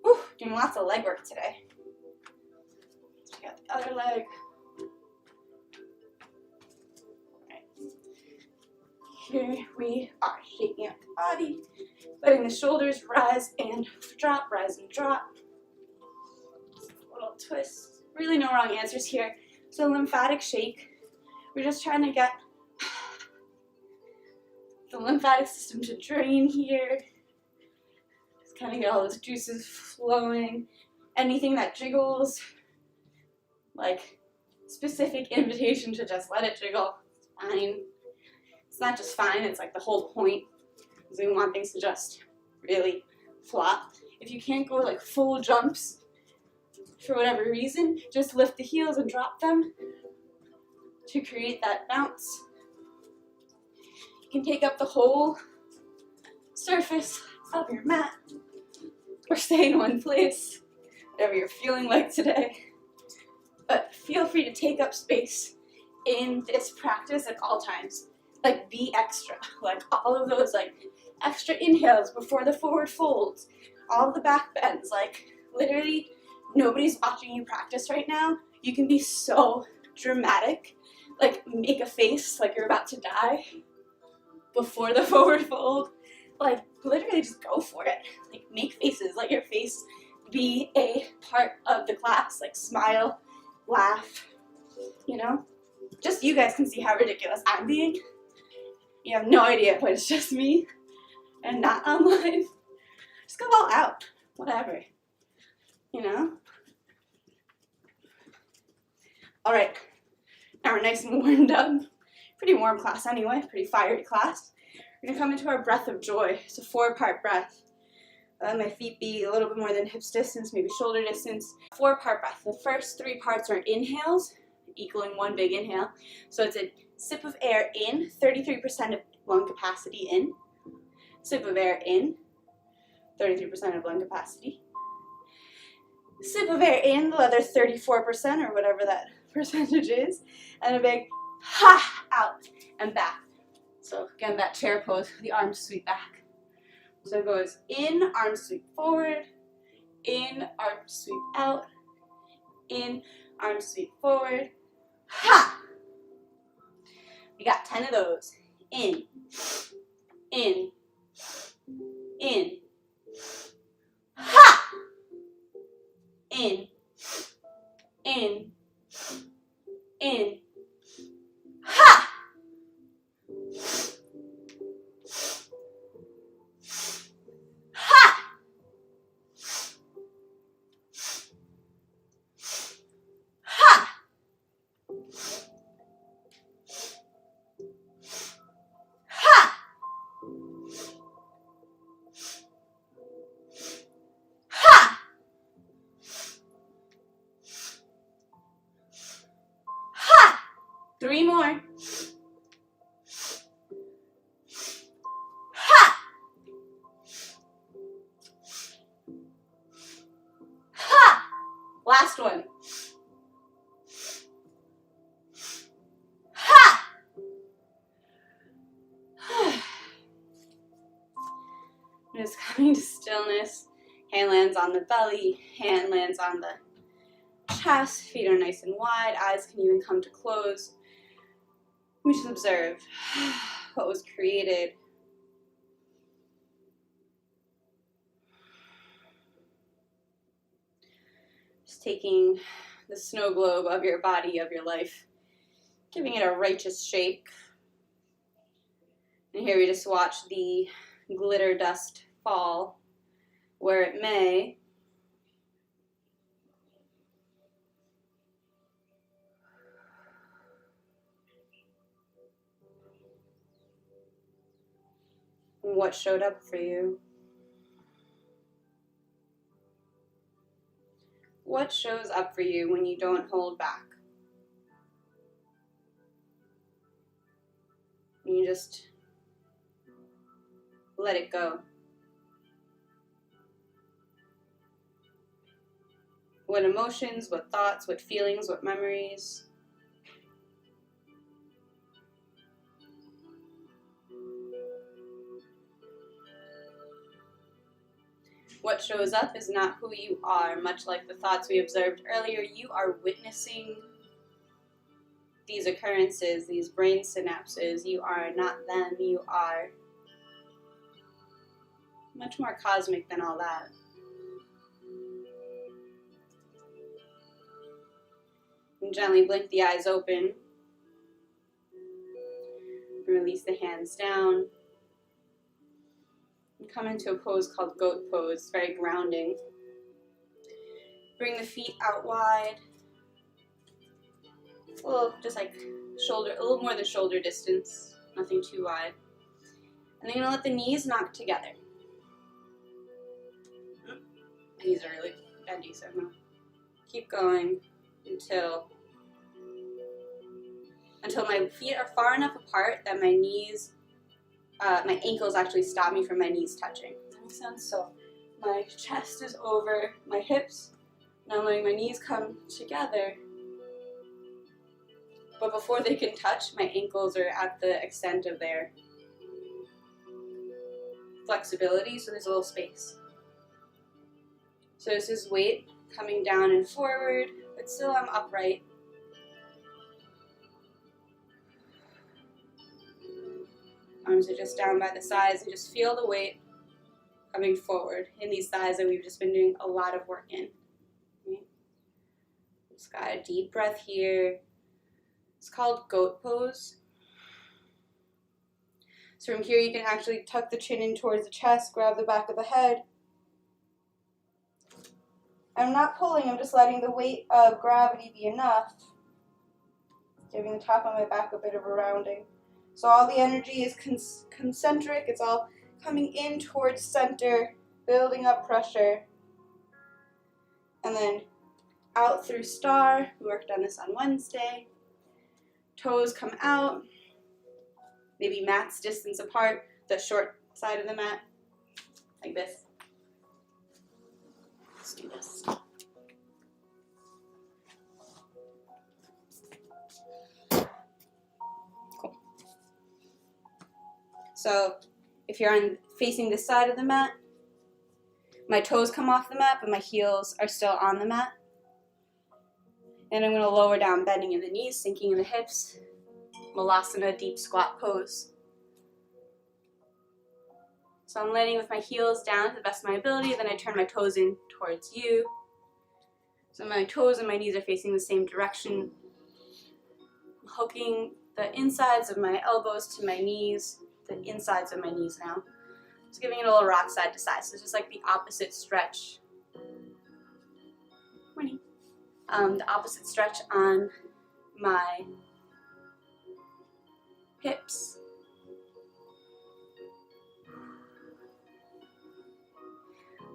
Whew, doing lots of leg work today. Check out the other leg. Right. Here we are, shaking out the body, letting the shoulders rise and drop, rise and drop. Just a little twist. Really no wrong answers here. So lymphatic shake. We're just trying to get the lymphatic system to drain here. Kind of get all those juices flowing. Anything that jiggles, like specific invitation to just let it jiggle, it's fine. It's not just fine, it's like the whole point, because we want things to just really flop. If you can't go like full jumps for whatever reason, just lift the heels and drop them to create that bounce. You can take up the whole surface of your mat or stay in one place. whatever you're feeling like today. But feel free to take up space in this practice at all times. Like, be extra. Like, all of those, like, extra inhales before the forward folds, all of the back bends. Like, literally, nobody's watching you practice right now. You can be so dramatic. Like, make a face like you're about to die before the forward fold. Like, literally just go for it. Like, make faces. Let your face be a part of the class. Like, smile, laugh, you know? Just you guys can see how ridiculous I'm being. You have no idea, but it's just me and not online. Just go all out. Whatever. You know? Alright. Now we're nice and warmed up. Pretty warm class anyway. Pretty fiery class. We're going to come into our breath of joy. It's a 4-part breath. My feet be a little bit more than hips distance, maybe shoulder distance. 4-part breath. The first 3 parts are inhales, equaling one big inhale. So it's a sip of air in, 33% of lung capacity in. Sip of air in, 33% of lung capacity. Sip of air in, the other 34% or whatever that percentage is. And a big ha out and back. So again, that chair pose, the arms sweep back. So it goes in, arms sweep forward, in, arms sweep out, in, arms sweep forward, ha! We got 10 of those. In, in, in, ha! In, in, in, ha! Three more. Ha! Ha! Last one. Ha! Just coming to stillness. Hand lands on the belly, hand lands on the chest, feet are nice and wide, eyes can even come to close. We just observe what was created. Just taking the snow globe of your body, of your life, giving it a righteous shake. And here we just watch the glitter dust fall where it may. What showed up for you? What shows up for you when you don't hold back? When you just let it go? What emotions, what thoughts, what feelings, what memories? What shows up is not who you are. Much like the thoughts we observed earlier, you are witnessing these occurrences, these brain synapses. You are not them. You are much more cosmic than all that. And gently blink the eyes open. Release the hands down. And come into a pose called goat pose. It's very grounding. Bring the feet out wide. A little, just like shoulder, a little more than shoulder distance. Nothing too wide. And then you're gonna let the knees knock together. My knees are really bendy, so I'm gonna keep going until my feet are far enough apart that my knees, my ankles actually stop me from my knees touching. Does that make sense? So my chest is over my hips, Now I'm letting my knees come together. But before they can touch, my ankles are at the extent of their flexibility, so there's a little space. So this is weight coming down and forward, but still I'm upright. Arms are just down by the sides, and just feel the weight coming forward in these thighs that we've just been doing a lot of work in. Okay. Just got a deep breath here. It's called goat pose. So from here you can actually tuck the chin in towards the chest, grab the back of the head. I'm not pulling, I'm just letting the weight of gravity be enough, giving the top of my back a bit of a rounding. So all the energy is concentric, it's all coming in towards center, building up pressure. And then out through star, we worked on this on Wednesday. Toes come out, maybe mats distance apart, the short side of the mat, like this. Let's do this. Cool. So if you're facing this side of the mat, my toes come off the mat, but my heels are still on the mat. And I'm going to lower down, bending in the knees, sinking in the hips. Malasana, deep squat pose. So I'm landing with my heels down to the best of my ability, then I turn my toes in towards you. So my toes and my knees are facing the same direction. I'm hooking the insides of my elbows to my knees, the insides of my knees now. Just giving it a little rock side to side, so it's just like the opposite stretch. Morning. The opposite stretch on my hips.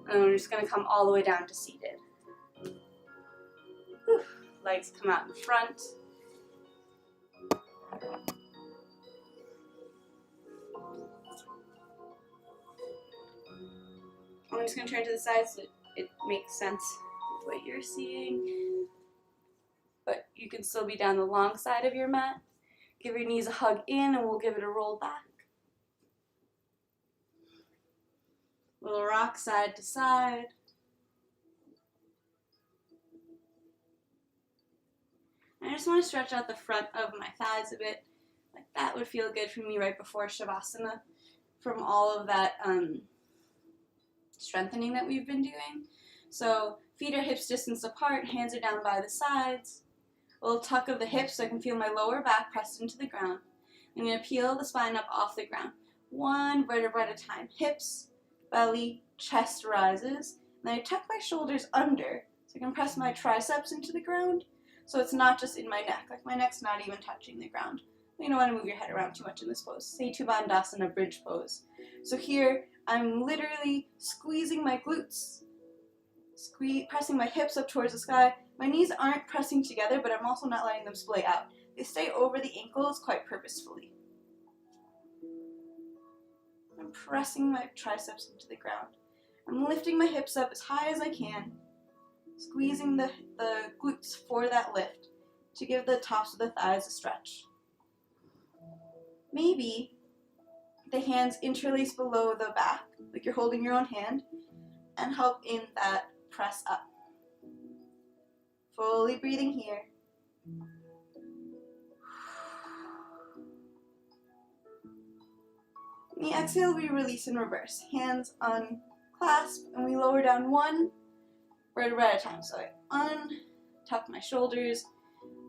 And we're just going to come all the way down to seated. Whew. Legs come out in front. I'm just going to turn to the side so it makes sense with what you're seeing. But you can still be down the long side of your mat. Give your knees a hug in and we'll give it a roll back. Little rock side to side. I just want to stretch out the front of my thighs a bit. Like that would feel good for me right before Savasana from all of that strengthening that we've been doing. So feet are hips distance apart, hands are down by the sides. A little tuck of the hips so I can feel my lower back pressed into the ground. I'm going to peel the spine up off the ground. One vertebra at a time. Hips, belly, chest rises. And then I tuck my shoulders under so I can press my triceps into the ground. So it's not just in my neck. Like my neck's not even touching the ground. You don't want to move your head around too much in this pose. Garudasana bridge pose. So here I'm literally squeezing my glutes. Pressing my hips up towards the sky. My knees aren't pressing together, but I'm also not letting them splay out. They stay over the ankles quite purposefully. I'm pressing my triceps into the ground. I'm lifting my hips up as high as I can, squeezing the glutes for that lift to give the tops of the thighs a stretch. Maybe the hands interlace below the back, like you're holding your own hand, and help in that press up. Fully breathing here. On the exhale, we release and reverse. Hands unclasp, and we lower down one vertebra at a time. So I untuck my shoulders,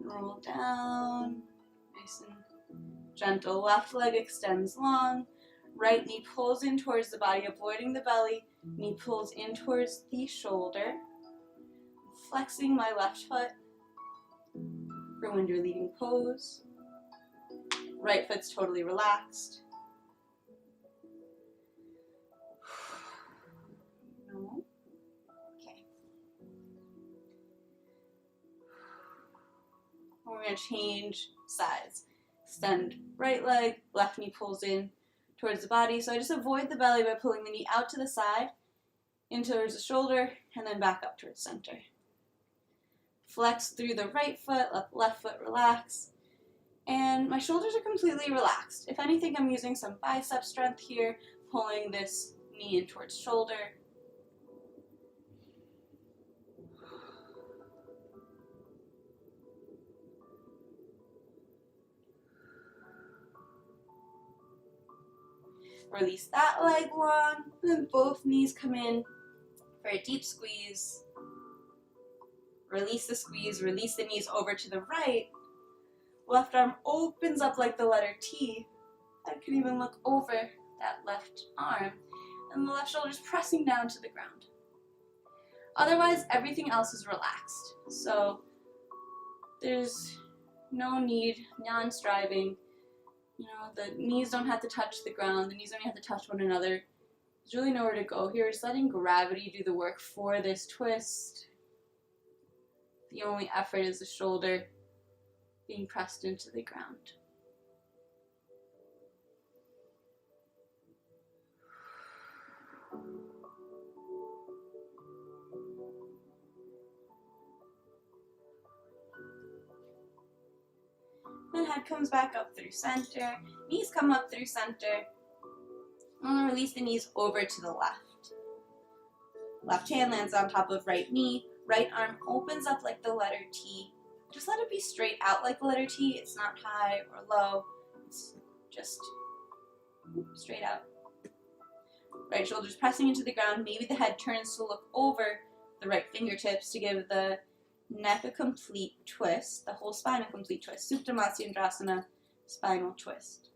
roll down, nice and gentle. Left leg extends long. Right knee pulls in towards the body, avoiding the belly. Knee pulls in towards the shoulder. Flexing my left foot for window leading pose. Right foot's totally relaxed. No. Okay. We're going to change sides. Extend right leg, left knee pulls in towards the body. So I just avoid the belly by pulling the knee out to the side, in towards the shoulder, and then back up towards center. Flex through the right foot, let the left foot relax. And my shoulders are completely relaxed. If anything, I'm using some bicep strength here, pulling this knee in towards shoulder. Release that leg long, and then both knees come in for a deep squeeze. Release the squeeze, release the knees over to the right. Left arm opens up like the letter T. I can even look over that left arm, and the left shoulder is pressing down to the ground. Otherwise, everything else is relaxed. So there's no need, non-striving. You know, the knees don't have to touch the ground, the knees don't have to touch one another. There's really nowhere to go here. Just letting gravity do the work for this twist. The only effort is the shoulder being pressed into the ground. Then head comes back up through center. Knees come up through center. And release the knees over to the left. Left hand lands on top of right knee. Right arm opens up like the letter T. Just let it be straight out like the letter T. It's not high or low. It's just straight out. Right shoulder's pressing into the ground. Maybe the head turns to look over the right fingertips to give the neck a complete twist, the whole spine a complete twist. Supta Matsyendrasana, spinal twist.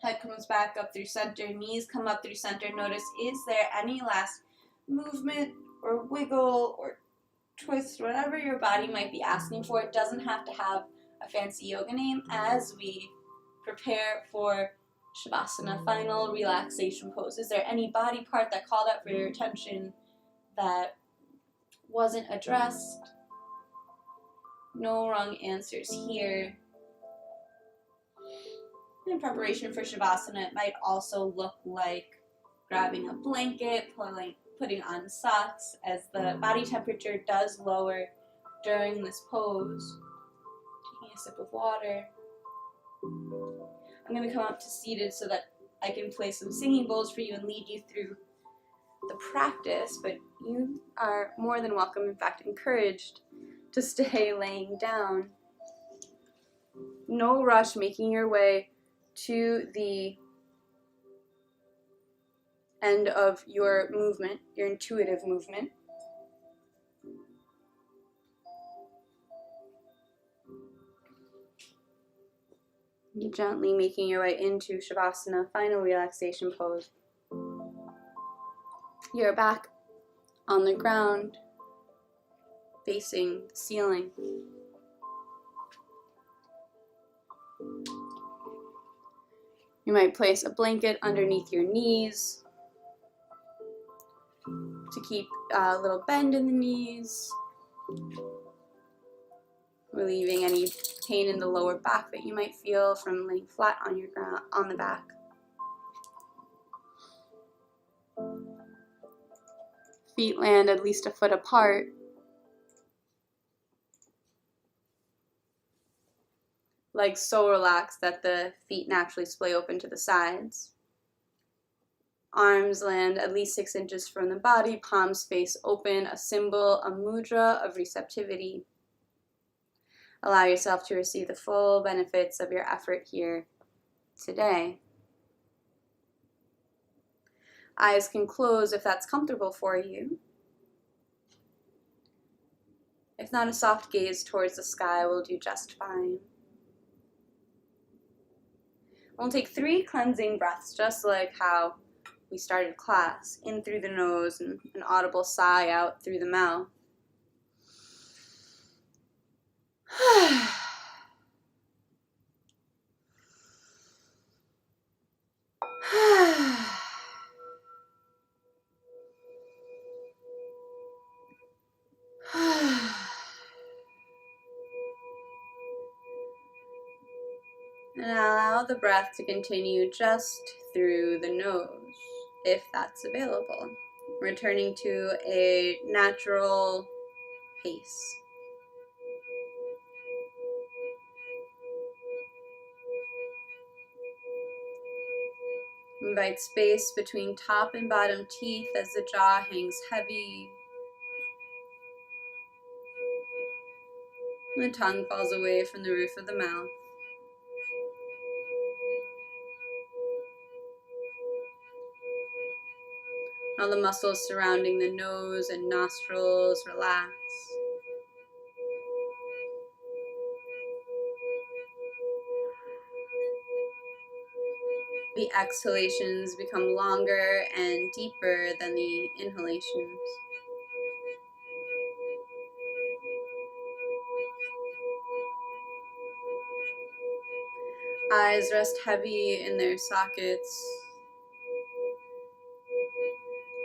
Head comes back up through center, knees come up through center. Notice, is there any last movement or wiggle or twist, whatever your body might be asking for. It doesn't have to have a fancy yoga name as we prepare for Savasana, final relaxation pose. Is there any body part that called out for your attention that wasn't addressed? No wrong answers here. In preparation for Savasana, it might also look like grabbing a blanket, putting on socks as the body temperature does lower during this pose. Taking a sip of water. I'm going to come up to seated so that I can play some singing bowls for you and lead you through the practice, but you are more than welcome, in fact encouraged, to stay laying down. No rush making your way to the end of your movement, your intuitive movement. You're gently making your way into Savasana, final relaxation pose. You're back on the ground, facing the ceiling. You might place a blanket underneath your knees to keep a little bend in the knees, relieving any pain in the lower back that you might feel from laying flat on your ground, on the back. Feet land at least a foot apart. Legs so relaxed that the feet naturally splay open to the sides. Arms land at least 6 inches from the body, palms face open, a symbol, a mudra of receptivity. Allow yourself to receive the full benefits of your effort here today. Eyes can close if that's comfortable for you. If not, a soft gaze towards the sky will do just fine. We'll take 3 cleansing breaths, just like how we started class. In through the nose and an audible sigh out through the mouth. And allow the breath to continue just through the nose, if that's available. Returning to a natural pace. Invite space between top and bottom teeth as the jaw hangs heavy. And the tongue falls away from the roof of the mouth. All the muscles surrounding the nose and nostrils relax. The exhalations become longer and deeper than the inhalations. Eyes rest heavy in their sockets.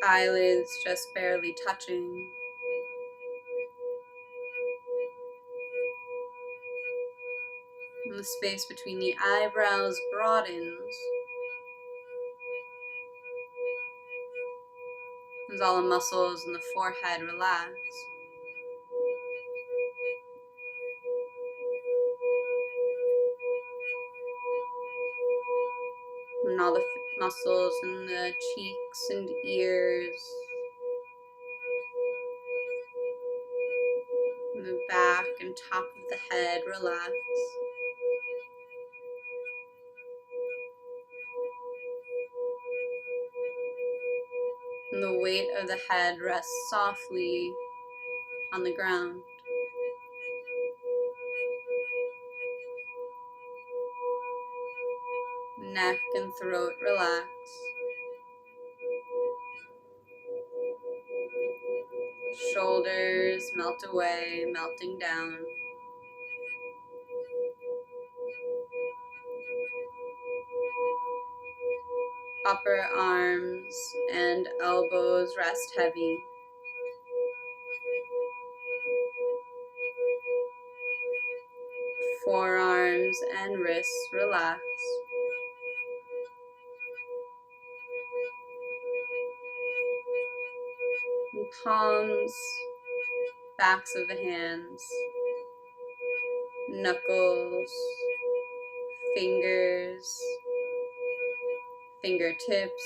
Eyelids just barely touching. And the space between the eyebrows broadens as all the muscles in the forehead relax. And all the muscles in the cheeks and ears, and the back and top of the head relax. And the weight of the head rests softly on the ground. Neck and throat relax. Shoulders melt away, melting down. Upper arms and elbows rest heavy. Forearms and wrists relax. And palms, backs of the hands, knuckles, fingers, fingertips,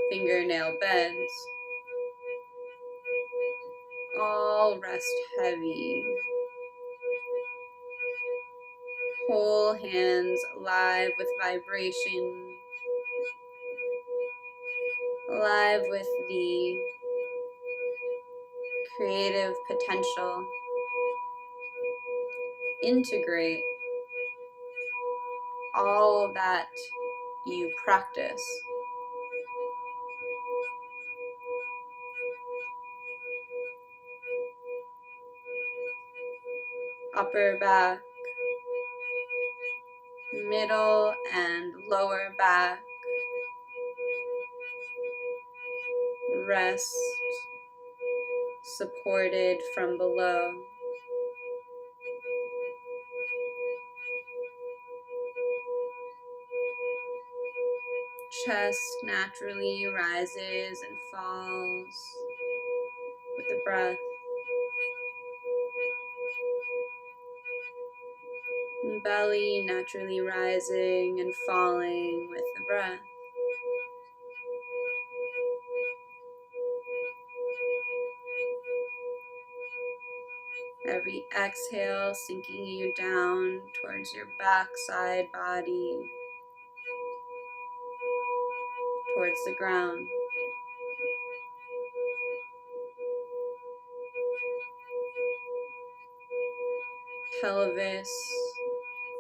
fingernail beds, all rest heavy. Whole hands alive with vibration, alive with the creative potential. Integrate all that you practice. Upper back, middle and lower back, rest, supported from below. Chest naturally rises and falls with the breath. And belly naturally rising and falling with the breath. Every exhale sinking you down towards your backside body, towards the ground. Pelvis,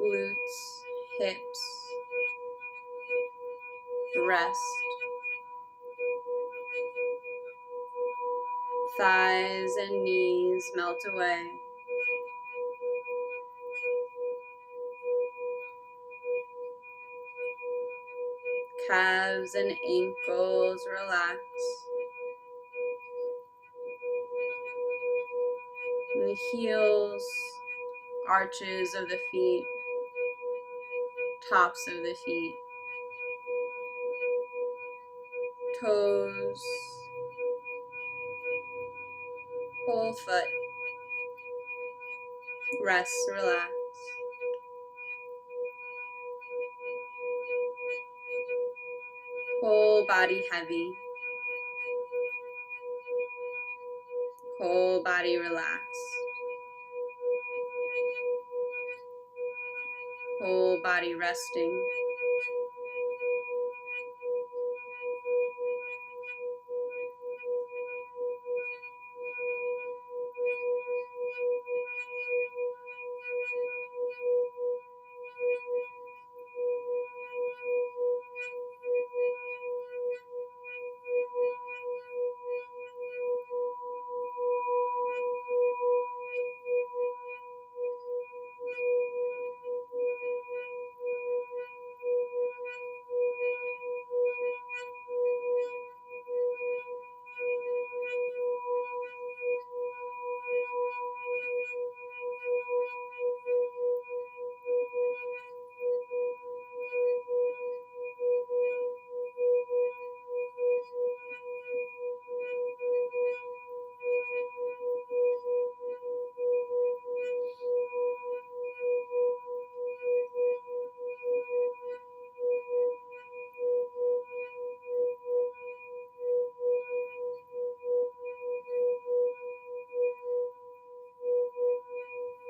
glutes, hips, rest. Thighs and knees melt away. calves and ankles relax. And the heels, arches of the feet, tops of the feet, toes, whole foot. Rest, relax. Whole body heavy. Whole body relax. Whole body resting.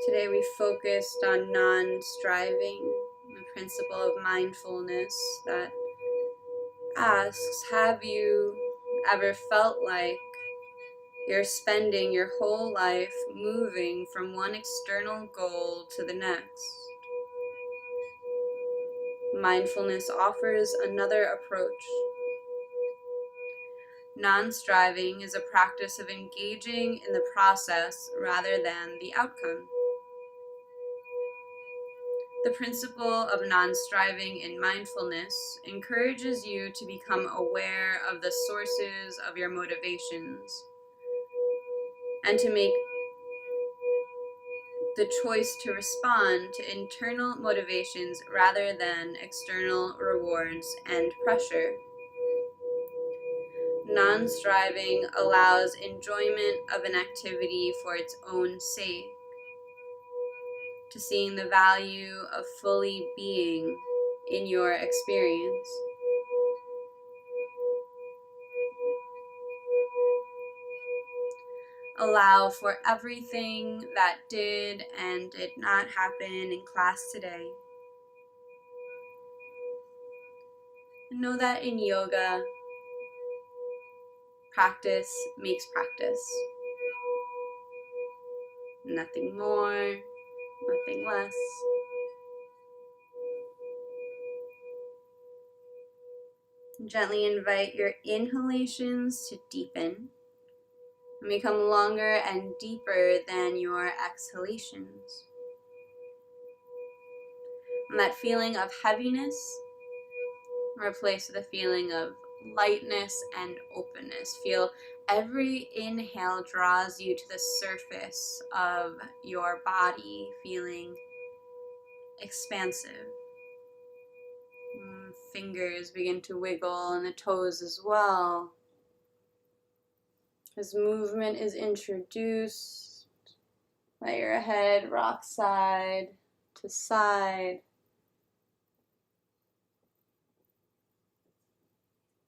Today we focused on non-striving, the principle of mindfulness that asks, have you ever felt like you're spending your whole life moving from one external goal to the next? Mindfulness offers another approach. Non-striving is a practice of engaging in the process rather than the outcome. The principle of non-striving in mindfulness encourages you to become aware of the sources of your motivations and to make the choice to respond to internal motivations rather than external rewards and pressure. Non-striving allows enjoyment of an activity for its own sake, to seeing the value of fully being in your experience. Allow for everything that did and did not happen in class today. And know that in yoga, practice makes practice. Nothing more, nothing less. Gently invite your inhalations to deepen and become longer and deeper than your exhalations. And that feeling of heaviness replace with a feeling of lightness and openness. Feel every inhale draws you to the surface of your body, feeling expansive. Fingers begin to wiggle and the toes as well. As movement is introduced, let your head rock side to side.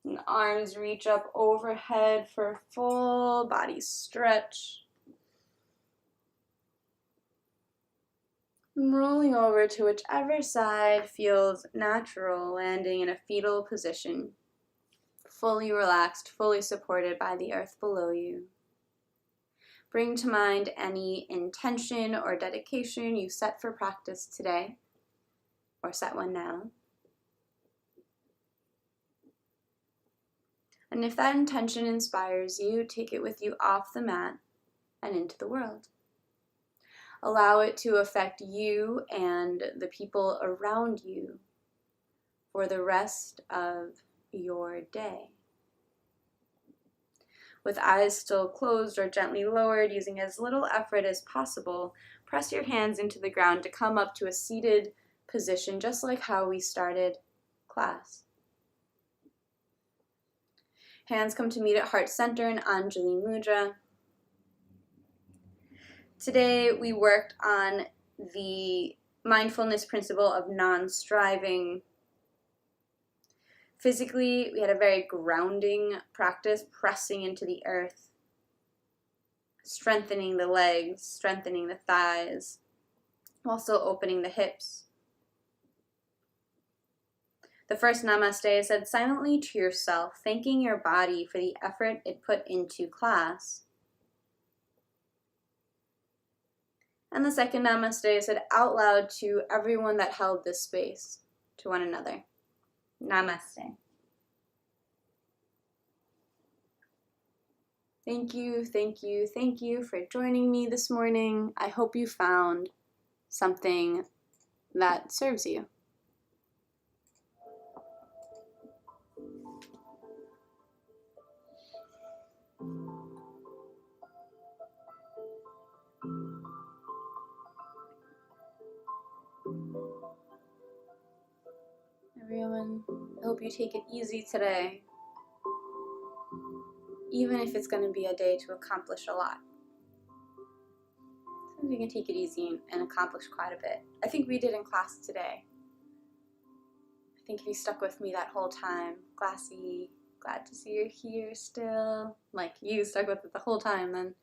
And arms reach up overhead for a full body stretch. And rolling over to whichever side feels natural, landing in a fetal position. Fully relaxed, fully supported by the earth below you. Bring to mind any intention or dedication you set for practice today, or set one now. And if that intention inspires you, take it with you off the mat and into the world. Allow it to affect you and the people around you for the rest of your day. With eyes still closed or gently lowered, using as little effort as possible, press your hands into the ground to come up to a seated position, just like how we started class. Hands come to meet at heart center in Anjali Mudra. Today we worked on the mindfulness principle of non-striving. Physically, we had a very grounding practice, pressing into the earth, strengthening the legs, strengthening the thighs, also opening the hips. The first namaste said silently to yourself, thanking your body for the effort it put into class. And the second namaste said out loud to everyone that held this space, to one another. Namaste. Thank you, thank you, thank you for joining me this morning. I hope you found something that serves you. Everyone, I hope you take it easy today, even if it's going to be a day to accomplish a lot. Sometimes we can take it easy and accomplish quite a bit. I think we did in class today. I think if you stuck with me that whole time, Glassy, glad to see you're here still, like you stuck with it the whole time, then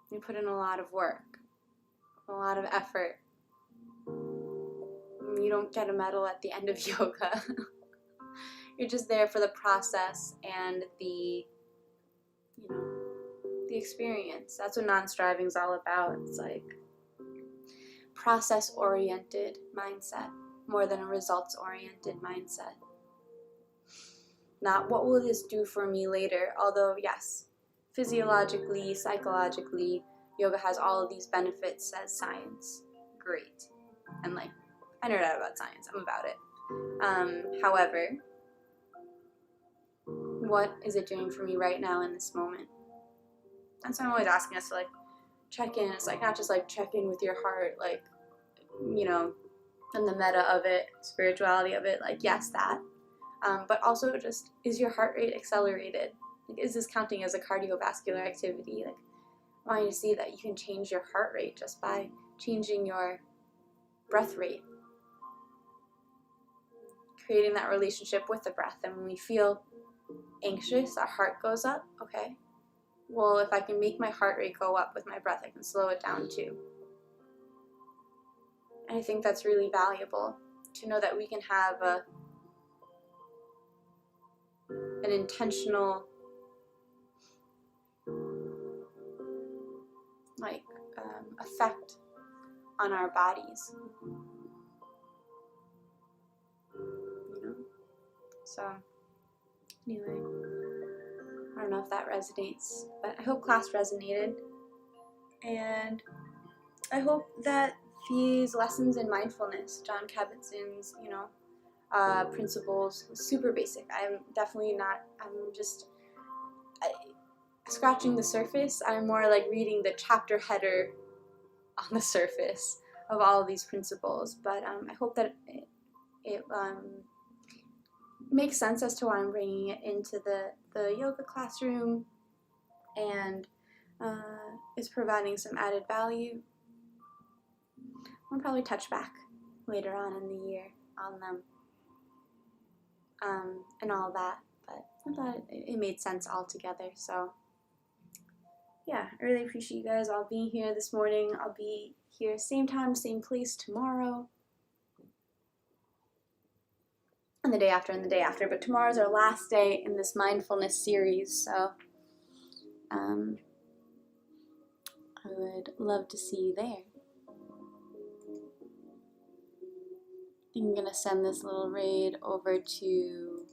you put in a lot of work, a lot of effort. You don't get a medal at the end of yoga. You're just there for the process and the experience. That's what non-striving is all about. It's like process-oriented mindset more than a results-oriented mindset. Not what will this do for me later, although yes, physiologically, psychologically, yoga has all of these benefits, says science. Great. And like, I nerd out about science, I'm about it. However, what is it doing for me right now in this moment? And so I'm always asking us to like check in. It's like not just like check in with your heart, like, and the meta of it, spirituality of it, like yes, that. But also just, is your heart rate accelerated? Like, is this counting as a cardiovascular activity? Like, I want you to see that you can change your heart rate just by changing your breath rate. Creating that relationship with the breath. And when we feel anxious, our heart goes up. Okay, well, if I can make my heart rate go up with my breath, I can slow it down too. And I think that's really valuable to know that we can have an intentional effect on our bodies. So anyway, I don't know if that resonates, but I hope class resonated, and I hope that these lessons in mindfulness, John Kabat-Zinn's, principles, super basic. I'm definitely not, I'm just scratching the surface. I'm more like reading the chapter header on the surface of all of these principles, but I hope that it makes sense as to why I'm bringing it into the yoga classroom, and is providing some added value. I'll probably touch back later on in the year on them and all that, but I thought it made sense all together. So yeah, I really appreciate you guys all being here this morning. I'll be here same time, same place tomorrow, and the day after, and the day after, but tomorrow's our last day in this mindfulness series, so I would love to see you there. I'm going to send this little raid over to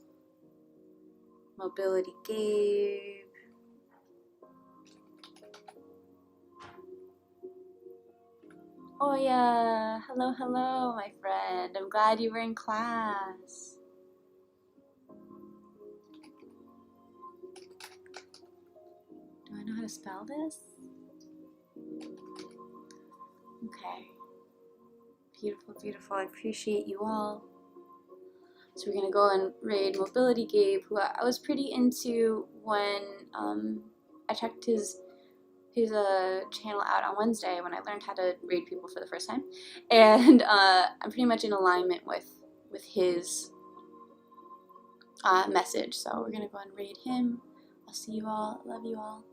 Mobility Gabe. Oh yeah, hello, hello, my friend. I'm glad you were in class. Do I know how to spell this? Okay. Beautiful, beautiful. I appreciate you all. So we're gonna go and raid Mobility Gabe, who I was pretty into when I checked his channel out on Wednesday when I learned how to raid people for the first time, and I'm pretty much in alignment with his message. So we're gonna go and raid him. I'll see you all. Love you all.